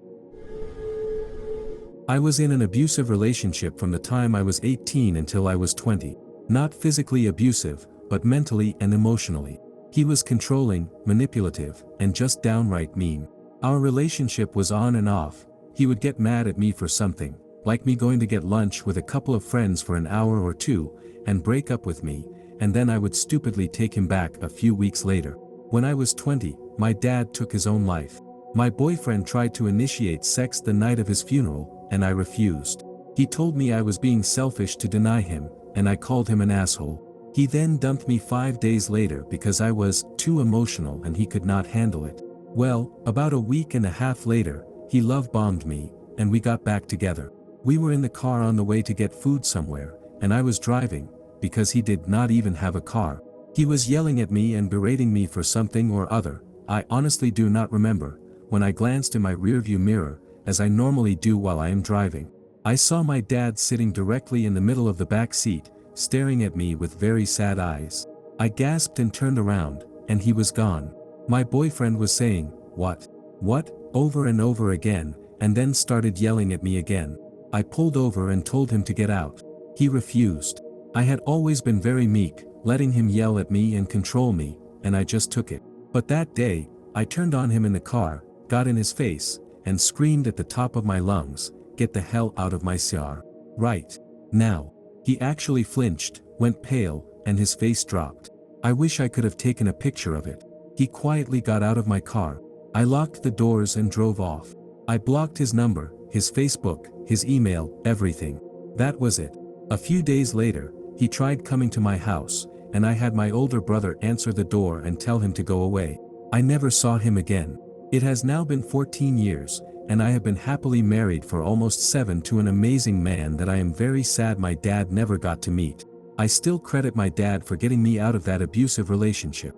I was in an abusive relationship from the time I was 18 until I was 20. Not physically abusive, but mentally and emotionally. He was controlling, manipulative, and just downright mean. Our relationship was on and off. He would get mad at me for something, like me going to get lunch with a couple of friends for an hour or two, and break up with me, and then I would stupidly take him back a few weeks later. When I was 20, my dad took his own life. My boyfriend tried to initiate sex the night of his funeral, and I refused. He told me I was being selfish to deny him, and I called him an asshole. He then dumped me 5 days later because I was too emotional and he could not handle it. Well, about a week and a half later, he love-bombed me, and we got back together. We were in the car on the way to get food somewhere, and I was driving, because he did not even have a car. He was yelling at me and berating me for something or other. I honestly do not remember. When I glanced in my rearview mirror, as I normally do while I am driving, I saw my dad sitting directly in the middle of the back seat, staring at me with very sad eyes. I gasped and turned around, and he was gone. My boyfriend was saying, "What? What?" over and over again, and then started yelling at me again. I pulled over and told him to get out. He refused. I had always been very meek, letting him yell at me and control me, and I just took it. But that day, I turned on him in the car, got in his face, and screamed at the top of my lungs, "Get the hell out of my car right now." He actually flinched, went pale, and his face dropped. I wish I could have taken a picture of it. He quietly got out of my car. I locked the doors and drove off. I blocked his number, his Facebook, his email, everything. That was it. A few days later, he tried coming to my house, and I had my older brother answer the door and tell him to go away. I never saw him again. It has now been 14 years, and I have been happily married for almost 7 to an amazing man that I am very sad my dad never got to meet. I still credit my dad for getting me out of that abusive relationship.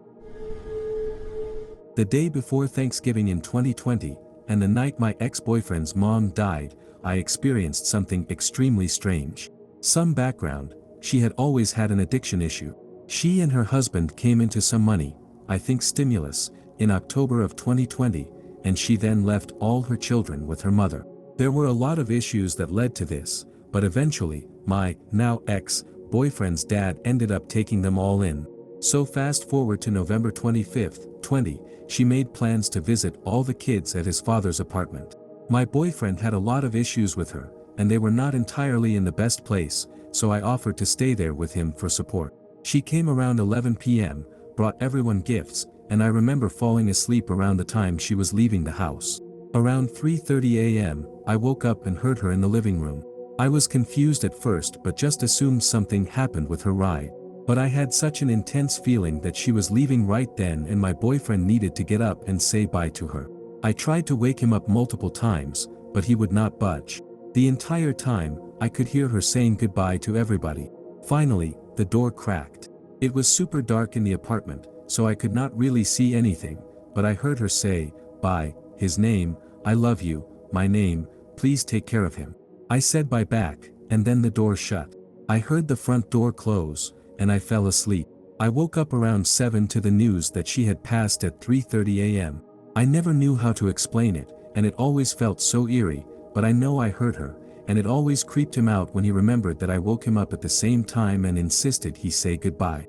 The day before Thanksgiving in 2020, and the night my ex-boyfriend's mom died, I experienced something extremely strange. Some background: she had always had an addiction issue. She and her husband came into some money, I think stimulus, in October of 2020, and she then left all her children with her mother. There were a lot of issues that led to this, but eventually, my, now ex-boyfriend's dad ended up taking them all in. So fast forward to November 25th, 20, she made plans to visit all the kids at his father's apartment. My boyfriend had a lot of issues with her, and they were not entirely in the best place, so I offered to stay there with him for support. She came around 11 p.m., brought everyone gifts, and I remember falling asleep around the time she was leaving the house. Around 3:30 a.m., I woke up and heard her in the living room. I was confused at first but just assumed something happened with her ride. But I had such an intense feeling that she was leaving right then and my boyfriend needed to get up and say bye to her. I tried to wake him up multiple times, but he would not budge. The entire time, I could hear her saying goodbye to everybody. Finally, the door cracked. It was super dark in the apartment, so I could not really see anything, but I heard her say, "Bye, his name, I love you, my name, please take care of him." I said bye back, and then the door shut. I heard the front door close, and I fell asleep. I woke up around 7 to the news that she had passed at 3:30 a.m. I never knew how to explain it, and it always felt so eerie, but I know I heard her, and it always creeped him out when he remembered that I woke him up at the same time and insisted he say goodbye.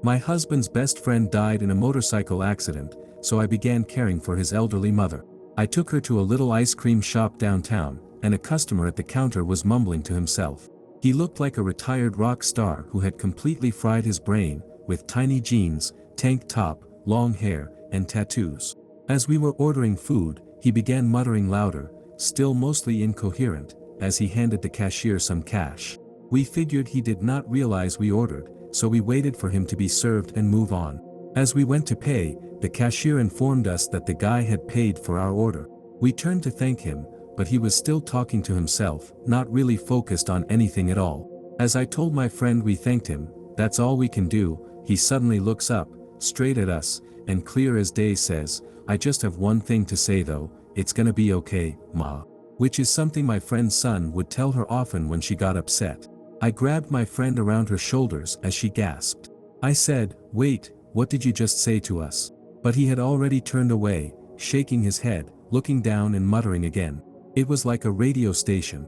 My husband's best friend died in a motorcycle accident, so I began caring for his elderly mother. I took her to a little ice cream shop downtown, and a customer at the counter was mumbling to himself. He looked like a retired rock star who had completely fried his brain, with tiny jeans, tank top, long hair, and tattoos. As we were ordering food, he began muttering louder, still mostly incoherent, as he handed the cashier some cash. We figured he did not realize we ordered, so we waited for him to be served and move on. As we went to pay, the cashier informed us that the guy had paid for our order. We turned to thank him, but he was still talking to himself, not really focused on anything at all. As I told my friend we thanked him, "That's all we can do," he suddenly looks up, straight at us, and clear as day says, "I just have one thing to say though, it's gonna be okay, Ma." Which is something my friend's son would tell her often when she got upset. I grabbed my friend around her shoulders as she gasped. I said, "Wait, what did you just say to us?" But he had already turned away, shaking his head, looking down and muttering again. It was like a radio station.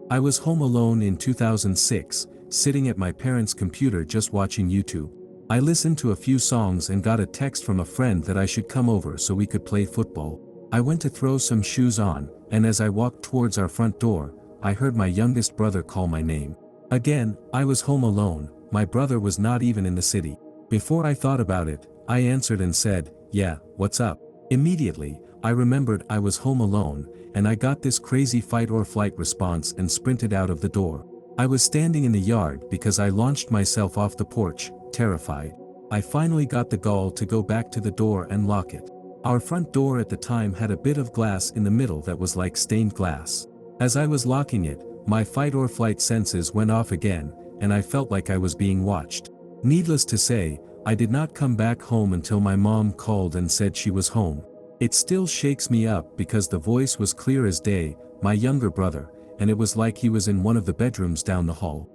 I was home alone in 2006, sitting at my parents' computer just watching YouTube. I listened to a few songs and got a text from a friend that I should come over so we could play football. I went to throw some shoes on, and as I walked towards our front door, I heard my youngest brother call my name. Again, I was home alone, my brother was not even in the city. Before I thought about it, I answered and said, "Yeah, what's up?" Immediately, I remembered I was home alone, and I got this crazy fight or flight response and sprinted out of the door. I was standing in the yard because I launched myself off the porch, terrified. I finally got the gall to go back to the door and lock it. Our front door at the time had a bit of glass in the middle that was like stained glass. As I was locking it, my fight or flight senses went off again, and I felt like I was being watched. Needless to say, I did not come back home until my mom called and said she was home. It still shakes me up because the voice was clear as day, my younger brother, and it was like he was in one of the bedrooms down the hall.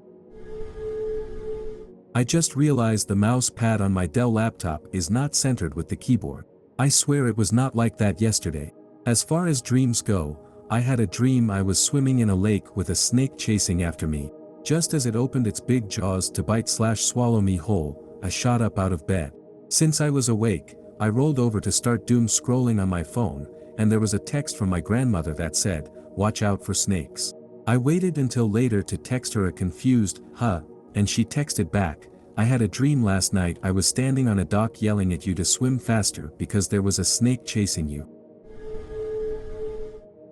I just realized the mouse pad on my Dell laptop is not centered with the keyboard. I swear it was not like that yesterday. As far as dreams go, I had a dream I was swimming in a lake with a snake chasing after me. Just as it opened its big jaws to bite/swallow me whole, I shot up out of bed. Since I was awake, I rolled over to start doom scrolling on my phone, and there was a text from my grandmother that said, "Watch out for snakes." I waited until later to text her a confused, "Huh," and she texted back, "I had a dream last night I was standing on a dock yelling at you to swim faster because there was a snake chasing you."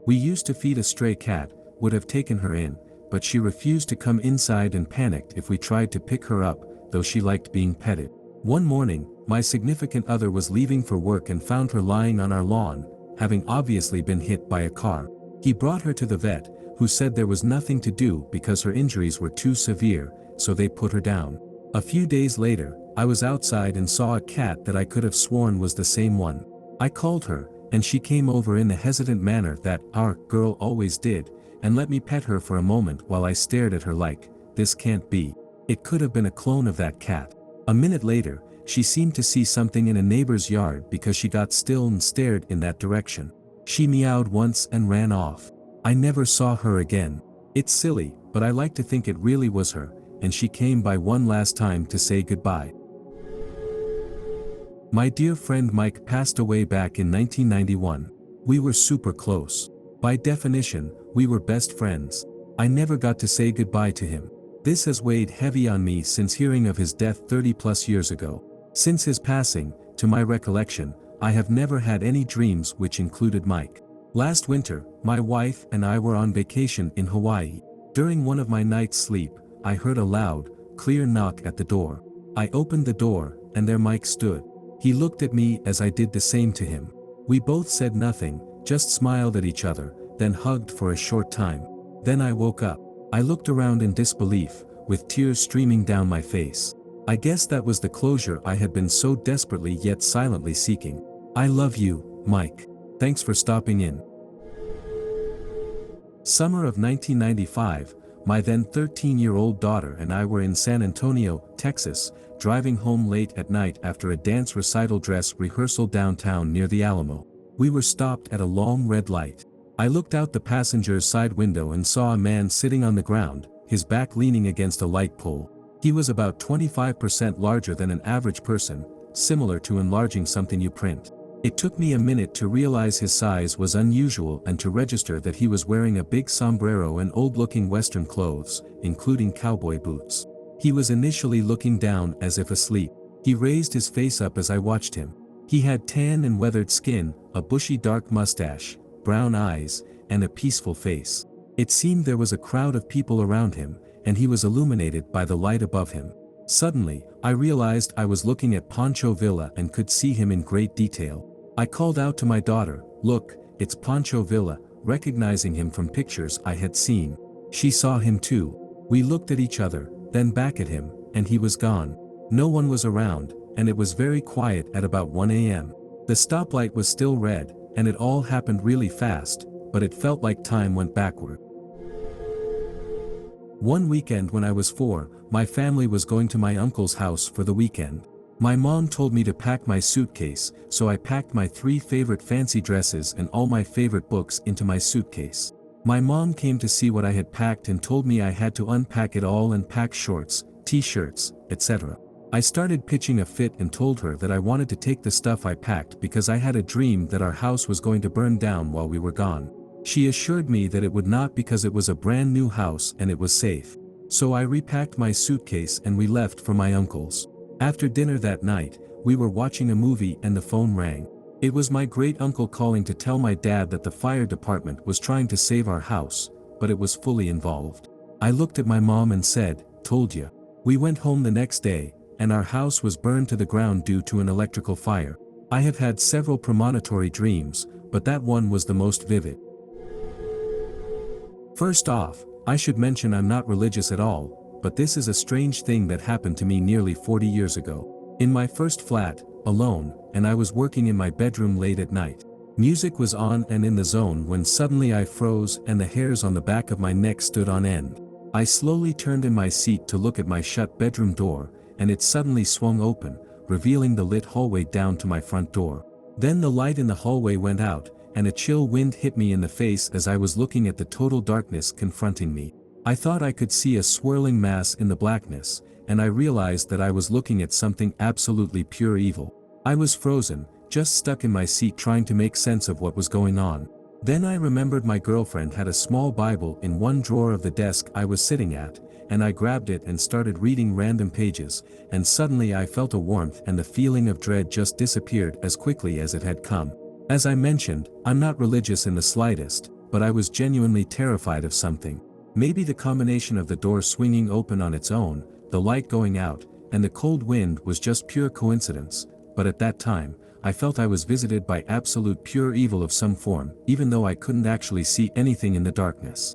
We used to feed a stray cat, would have taken her in, but she refused to come inside and panicked if we tried to pick her up, though she liked being petted. One morning, my significant other was leaving for work and found her lying on our lawn, having obviously been hit by a car. He brought her to the vet, who said there was nothing to do because her injuries were too severe, so they put her down. A few days later, I was outside and saw a cat that I could have sworn was the same one. I called her, and she came over in the hesitant manner that our girl always did, and let me pet her for a moment while I stared at her like, "This can't be. It could have been a clone of that cat." A minute later, she seemed to see something in a neighbor's yard because she got still and stared in that direction. She meowed once and ran off. I never saw her again. It's silly, but I like to think it really was her, and she came by one last time to say goodbye. My dear friend Mike passed away back in 1991. We were super close. By definition, we were best friends. I never got to say goodbye to him. This has weighed heavy on me since hearing of his death 30+ years ago. Since his passing, to my recollection, I have never had any dreams which included Mike. Last winter, my wife and I were on vacation in Hawaii. During one of my nights' sleep, I heard a loud, clear knock at the door. I opened the door, and there Mike stood. He looked at me as I did the same to him. We both said nothing, just smiled at each other, then hugged for a short time. Then I woke up. I looked around in disbelief, with tears streaming down my face. I guess that was the closure I had been so desperately yet silently seeking. I love you, Mike. Thanks for stopping in. Summer of 1995, my then 13-year-old daughter and I were in San Antonio, Texas, driving home late at night after a dance recital dress rehearsal downtown near the Alamo. We were stopped at a long red light. I looked out the passenger's side window and saw a man sitting on the ground, his back leaning against a light pole. He was about 25% larger than an average person, similar to enlarging something you print. It took me a minute to realize his size was unusual and to register that he was wearing a big sombrero and old-looking Western clothes, including cowboy boots. He was initially looking down as if asleep. He raised his face up as I watched him. He had tan and weathered skin, a bushy dark mustache, brown eyes, and a peaceful face. It seemed there was a crowd of people around him, and he was illuminated by the light above him. Suddenly, I realized I was looking at Pancho Villa and could see him in great detail. I called out to my daughter, "Look, it's Pancho Villa," recognizing him from pictures I had seen. She saw him too. We looked at each other, then back at him, and he was gone. No one was around, and it was very quiet at about 1 a.m. The stoplight was still red, and it all happened really fast, but it felt like time went backward. One weekend when I was 4, my family was going to my uncle's house for the weekend. My mom told me to pack my suitcase, so I packed my 3 favorite fancy dresses and all my favorite books into my suitcase. My mom came to see what I had packed and told me I had to unpack it all and pack shorts, t-shirts, etc. I started pitching a fit and told her that I wanted to take the stuff I packed because I had a dream that our house was going to burn down while we were gone. She assured me that it would not because it was a brand new house and it was safe. So I repacked my suitcase and we left for my uncle's. After dinner that night, we were watching a movie and the phone rang. It was my great uncle calling to tell my dad that the fire department was trying to save our house, but it was fully involved. I looked at my mom and said, "Told ya." We went home the next day, and our house was burned to the ground due to an electrical fire. I have had several premonitory dreams, but that one was the most vivid. First off, I should mention I'm not religious at all, but this is a strange thing that happened to me nearly 40 years ago. In my first flat, alone, and I was working in my bedroom late at night. Music was on and in the zone when suddenly I froze and the hairs on the back of my neck stood on end. I slowly turned in my seat to look at my shut bedroom door, and it suddenly swung open, revealing the lit hallway down to my front door. Then the light in the hallway went out, and a chill wind hit me in the face as I was looking at the total darkness confronting me. I thought I could see a swirling mass in the blackness, and I realized that I was looking at something absolutely pure evil. I was frozen, just stuck in my seat trying to make sense of what was going on. Then I remembered my girlfriend had a small Bible in one drawer of the desk I was sitting at, and I grabbed it and started reading random pages, and suddenly I felt a warmth and the feeling of dread just disappeared as quickly as it had come. As I mentioned, I'm not religious in the slightest, but I was genuinely terrified of something. Maybe the combination of the door swinging open on its own, the light going out, and the cold wind was just pure coincidence, but at that time, I felt I was visited by absolute pure evil of some form, even though I couldn't actually see anything in the darkness.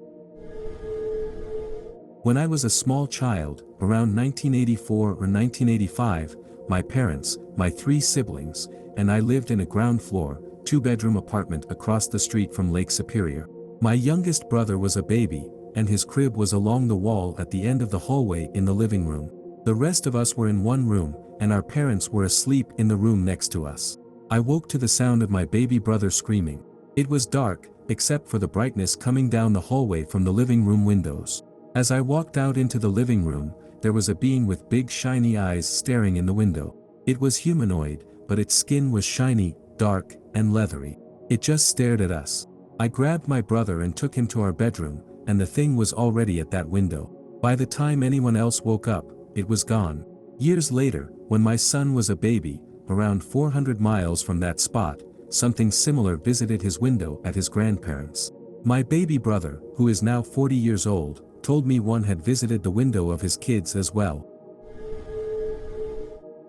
When I was a small child, around 1984 or 1985, my parents, my 3 siblings, and I lived in a ground floor, 2-bedroom apartment across the street from Lake Superior. My youngest brother was a baby, and his crib was along the wall at the end of the hallway in the living room. The rest of us were in one room, and our parents were asleep in the room next to us. I woke to the sound of my baby brother screaming. It was dark, except for the brightness coming down the hallway from the living room windows. As I walked out into the living room, there was a being with big shiny eyes staring in the window. It was humanoid, but its skin was shiny, dark, and leathery. It just stared at us. I grabbed my brother and took him to our bedroom, and the thing was already at that window. By the time anyone else woke up, it was gone. Years later, when my son was a baby, around 400 miles from that spot, something similar visited his window at his grandparents'. My baby brother, who is now 40 years old, told me one had visited the window of his kids as well.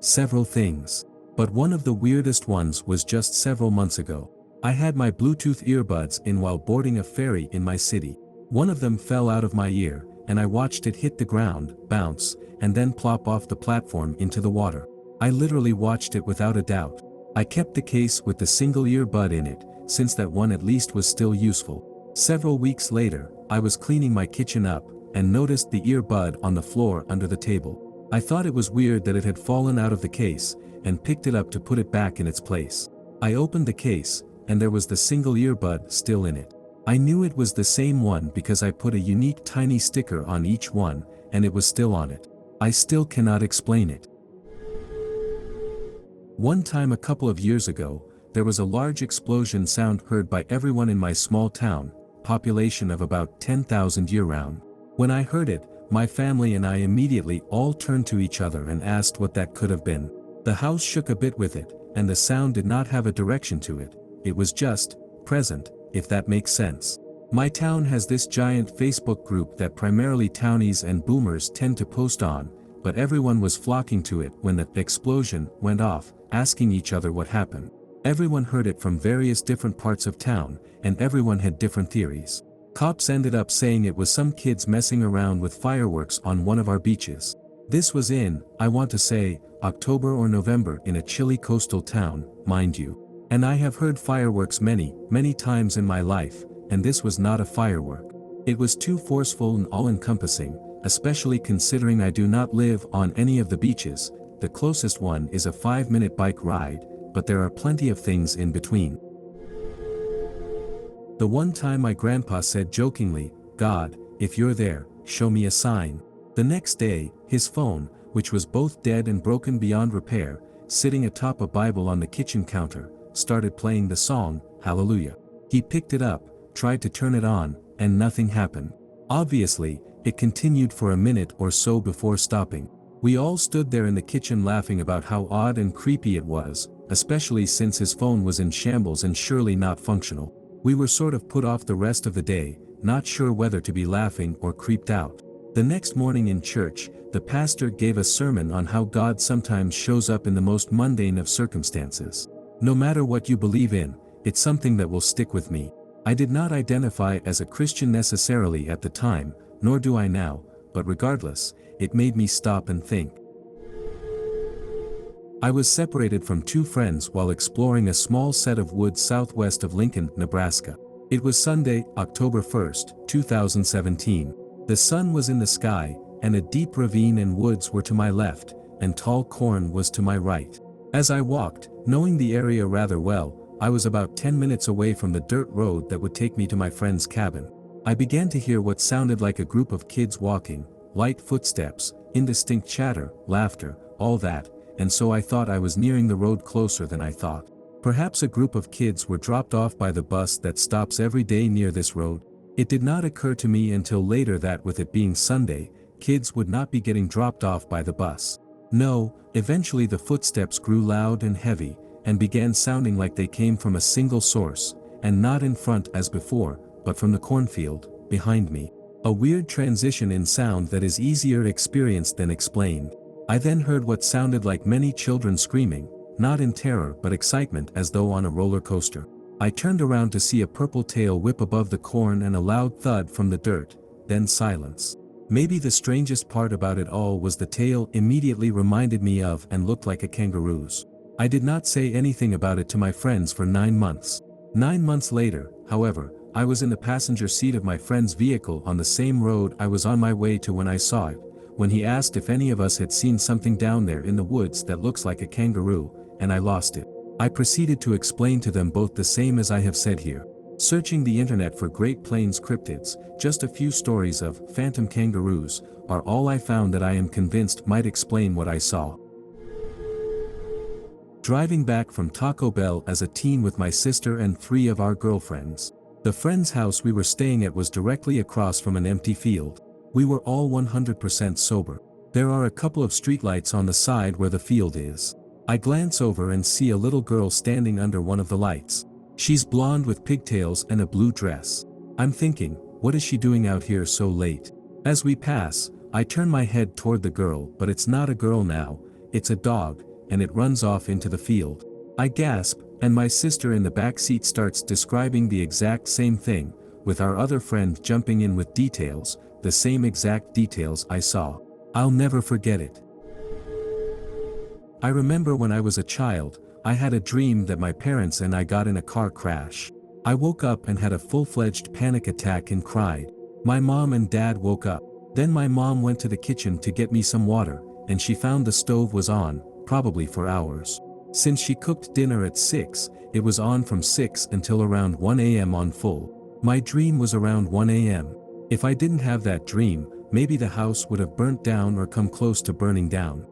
Several things. But one of the weirdest ones was just several months ago. I had my Bluetooth earbuds in while boarding a ferry in my city. One of them fell out of my ear, and I watched it hit the ground, bounce, and then plop off the platform into the water. I literally watched it without a doubt. I kept the case with the single earbud in it, since that one at least was still useful. Several weeks later, I was cleaning my kitchen up, and noticed the earbud on the floor under the table. I thought it was weird that it had fallen out of the case, and picked it up to put it back in its place. I opened the case, and there was the single earbud still in it. I knew it was the same one because I put a unique tiny sticker on each one, and it was still on it. I still cannot explain it. One time a couple of years ago, there was a large explosion sound heard by everyone in my small town, population of about 10,000 year-round. When I heard it, my family and I immediately all turned to each other and asked what that could have been. The house shook a bit with it, and the sound did not have a direction to it. It was just present, if that makes sense. My town has this giant Facebook group that primarily townies and boomers tend to post on, but everyone was flocking to it when the explosion went off, asking each other what happened. Everyone heard it from various different parts of town, and everyone had different theories. Cops ended up saying it was some kids messing around with fireworks on one of our beaches. This was in, I want to say, October or November in a chilly coastal town, mind you. And I have heard fireworks many, many times in my life, and this was not a firework. It was too forceful and all-encompassing, especially considering I do not live on any of the beaches. The closest one is a 5-minute bike ride, but there are plenty of things in between. The one time my grandpa said jokingly, "God, if you're there, show me a sign." The next day, his phone, which was both dead and broken beyond repair, sitting atop a Bible on the kitchen counter, started playing the song, Hallelujah. He picked it up, tried to turn it on, and nothing happened. Obviously, it continued for a minute or so before stopping. We all stood there in the kitchen laughing about how odd and creepy it was, especially since his phone was in shambles and surely not functional. We were sort of put off the rest of the day, not sure whether to be laughing or creeped out. The next morning in church, the pastor gave a sermon on how God sometimes shows up in the most mundane of circumstances. No matter what you believe in, it's something that will stick with me. I did not identify as a Christian necessarily at the time, nor do I now, but regardless, it made me stop and think. I was separated from two friends while exploring a small set of woods southwest of Lincoln, Nebraska. It was Sunday, October 1st, 2017. The sun was in the sky, and a deep ravine and woods were to my left, and tall corn was to my right. As I walked, knowing the area rather well, I was about 10 minutes away from the dirt road that would take me to my friend's cabin. I began to hear what sounded like a group of kids walking, light footsteps, indistinct chatter, laughter, all that, and so I thought I was nearing the road closer than I thought. Perhaps a group of kids were dropped off by the bus that stops every day near this road. It did not occur to me until later that with it being Sunday, kids would not be getting dropped off by the bus. No, eventually the footsteps grew loud and heavy, and began sounding like they came from a single source, and not in front as before, but from the cornfield, behind me. A weird transition in sound that is easier experienced than explained. I then heard what sounded like many children screaming, not in terror but excitement as though on a roller coaster. I turned around to see a purple tail whip above the corn and a loud thud from the dirt, then silence. Maybe the strangest part about it all was the tail immediately reminded me of and looked like a kangaroo's. I did not say anything about it to my friends for 9 months. 9 months later, however, I was in the passenger seat of my friend's vehicle on the same road I was on my way to when I saw it, when he asked if any of us had seen something down there in the woods that looks like a kangaroo, and I lost it. I proceeded to explain to them both the same as I have said here. Searching the internet for Great Plains cryptids, just a few stories of phantom kangaroos are all I found that I am convinced might explain what I saw. Driving back from Taco Bell as a teen with my sister and 3 of our girlfriends. The friend's house we were staying at was directly across from an empty field. We were all 100% sober. There are a couple of streetlights on the side where the field is. I glance over and see a little girl standing under one of the lights. She's blonde with pigtails and a blue dress. I'm thinking, what is she doing out here so late? As we pass, I turn my head toward the girl, but it's not a girl now, it's a dog, and it runs off into the field. I gasp, and my sister in the back seat starts describing the exact same thing, with our other friend jumping in with details, the same exact details I saw. I'll never forget it. I remember when I was a child, I had a dream that my parents and I got in a car crash. I woke up and had a full-fledged panic attack and cried. My mom and dad woke up. Then my mom went to the kitchen to get me some water, and she found the stove was on, probably for hours. Since she cooked dinner at 6, it was on from 6 until around 1 a.m. on full. My dream was around 1 a.m. If I didn't have that dream, maybe the house would have burnt down or come close to burning down.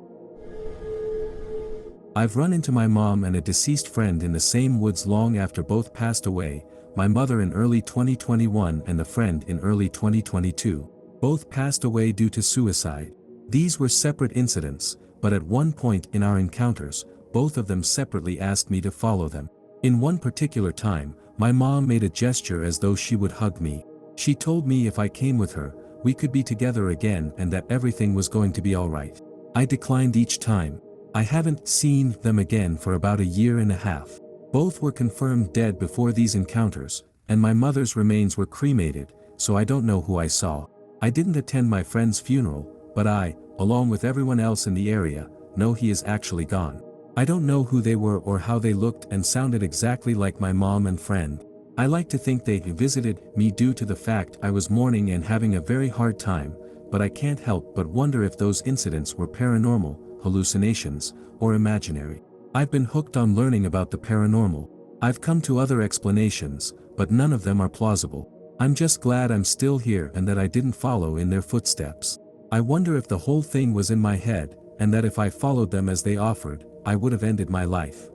I've run into my mom and a deceased friend in the same woods long after both passed away, my mother in early 2021 and the friend in early 2022. Both passed away due to suicide. These were separate incidents, but at one point in our encounters, both of them separately asked me to follow them. In one particular time, My mom made a gesture as though she would hug me. She told me if I came with her, we could be together again and that everything was going to be alright. I declined each time. I haven't seen them again for about a year and a half. Both were confirmed dead before these encounters, and my mother's remains were cremated, so I don't know who I saw. I didn't attend my friend's funeral, but I, along with everyone else in the area, know he is actually gone. I don't know who they were or how they looked and sounded exactly like my mom and friend. I like to think they visited me due to the fact I was mourning and having a very hard time, but I can't help but wonder if those incidents were paranormal, hallucinations, or imaginary. I've been hooked on learning about the paranormal. I've come to other explanations, but none of them are plausible. I'm just glad I'm still here and that I didn't follow in their footsteps. I wonder if the whole thing was in my head, and that if I followed them as they offered, I would have ended my life.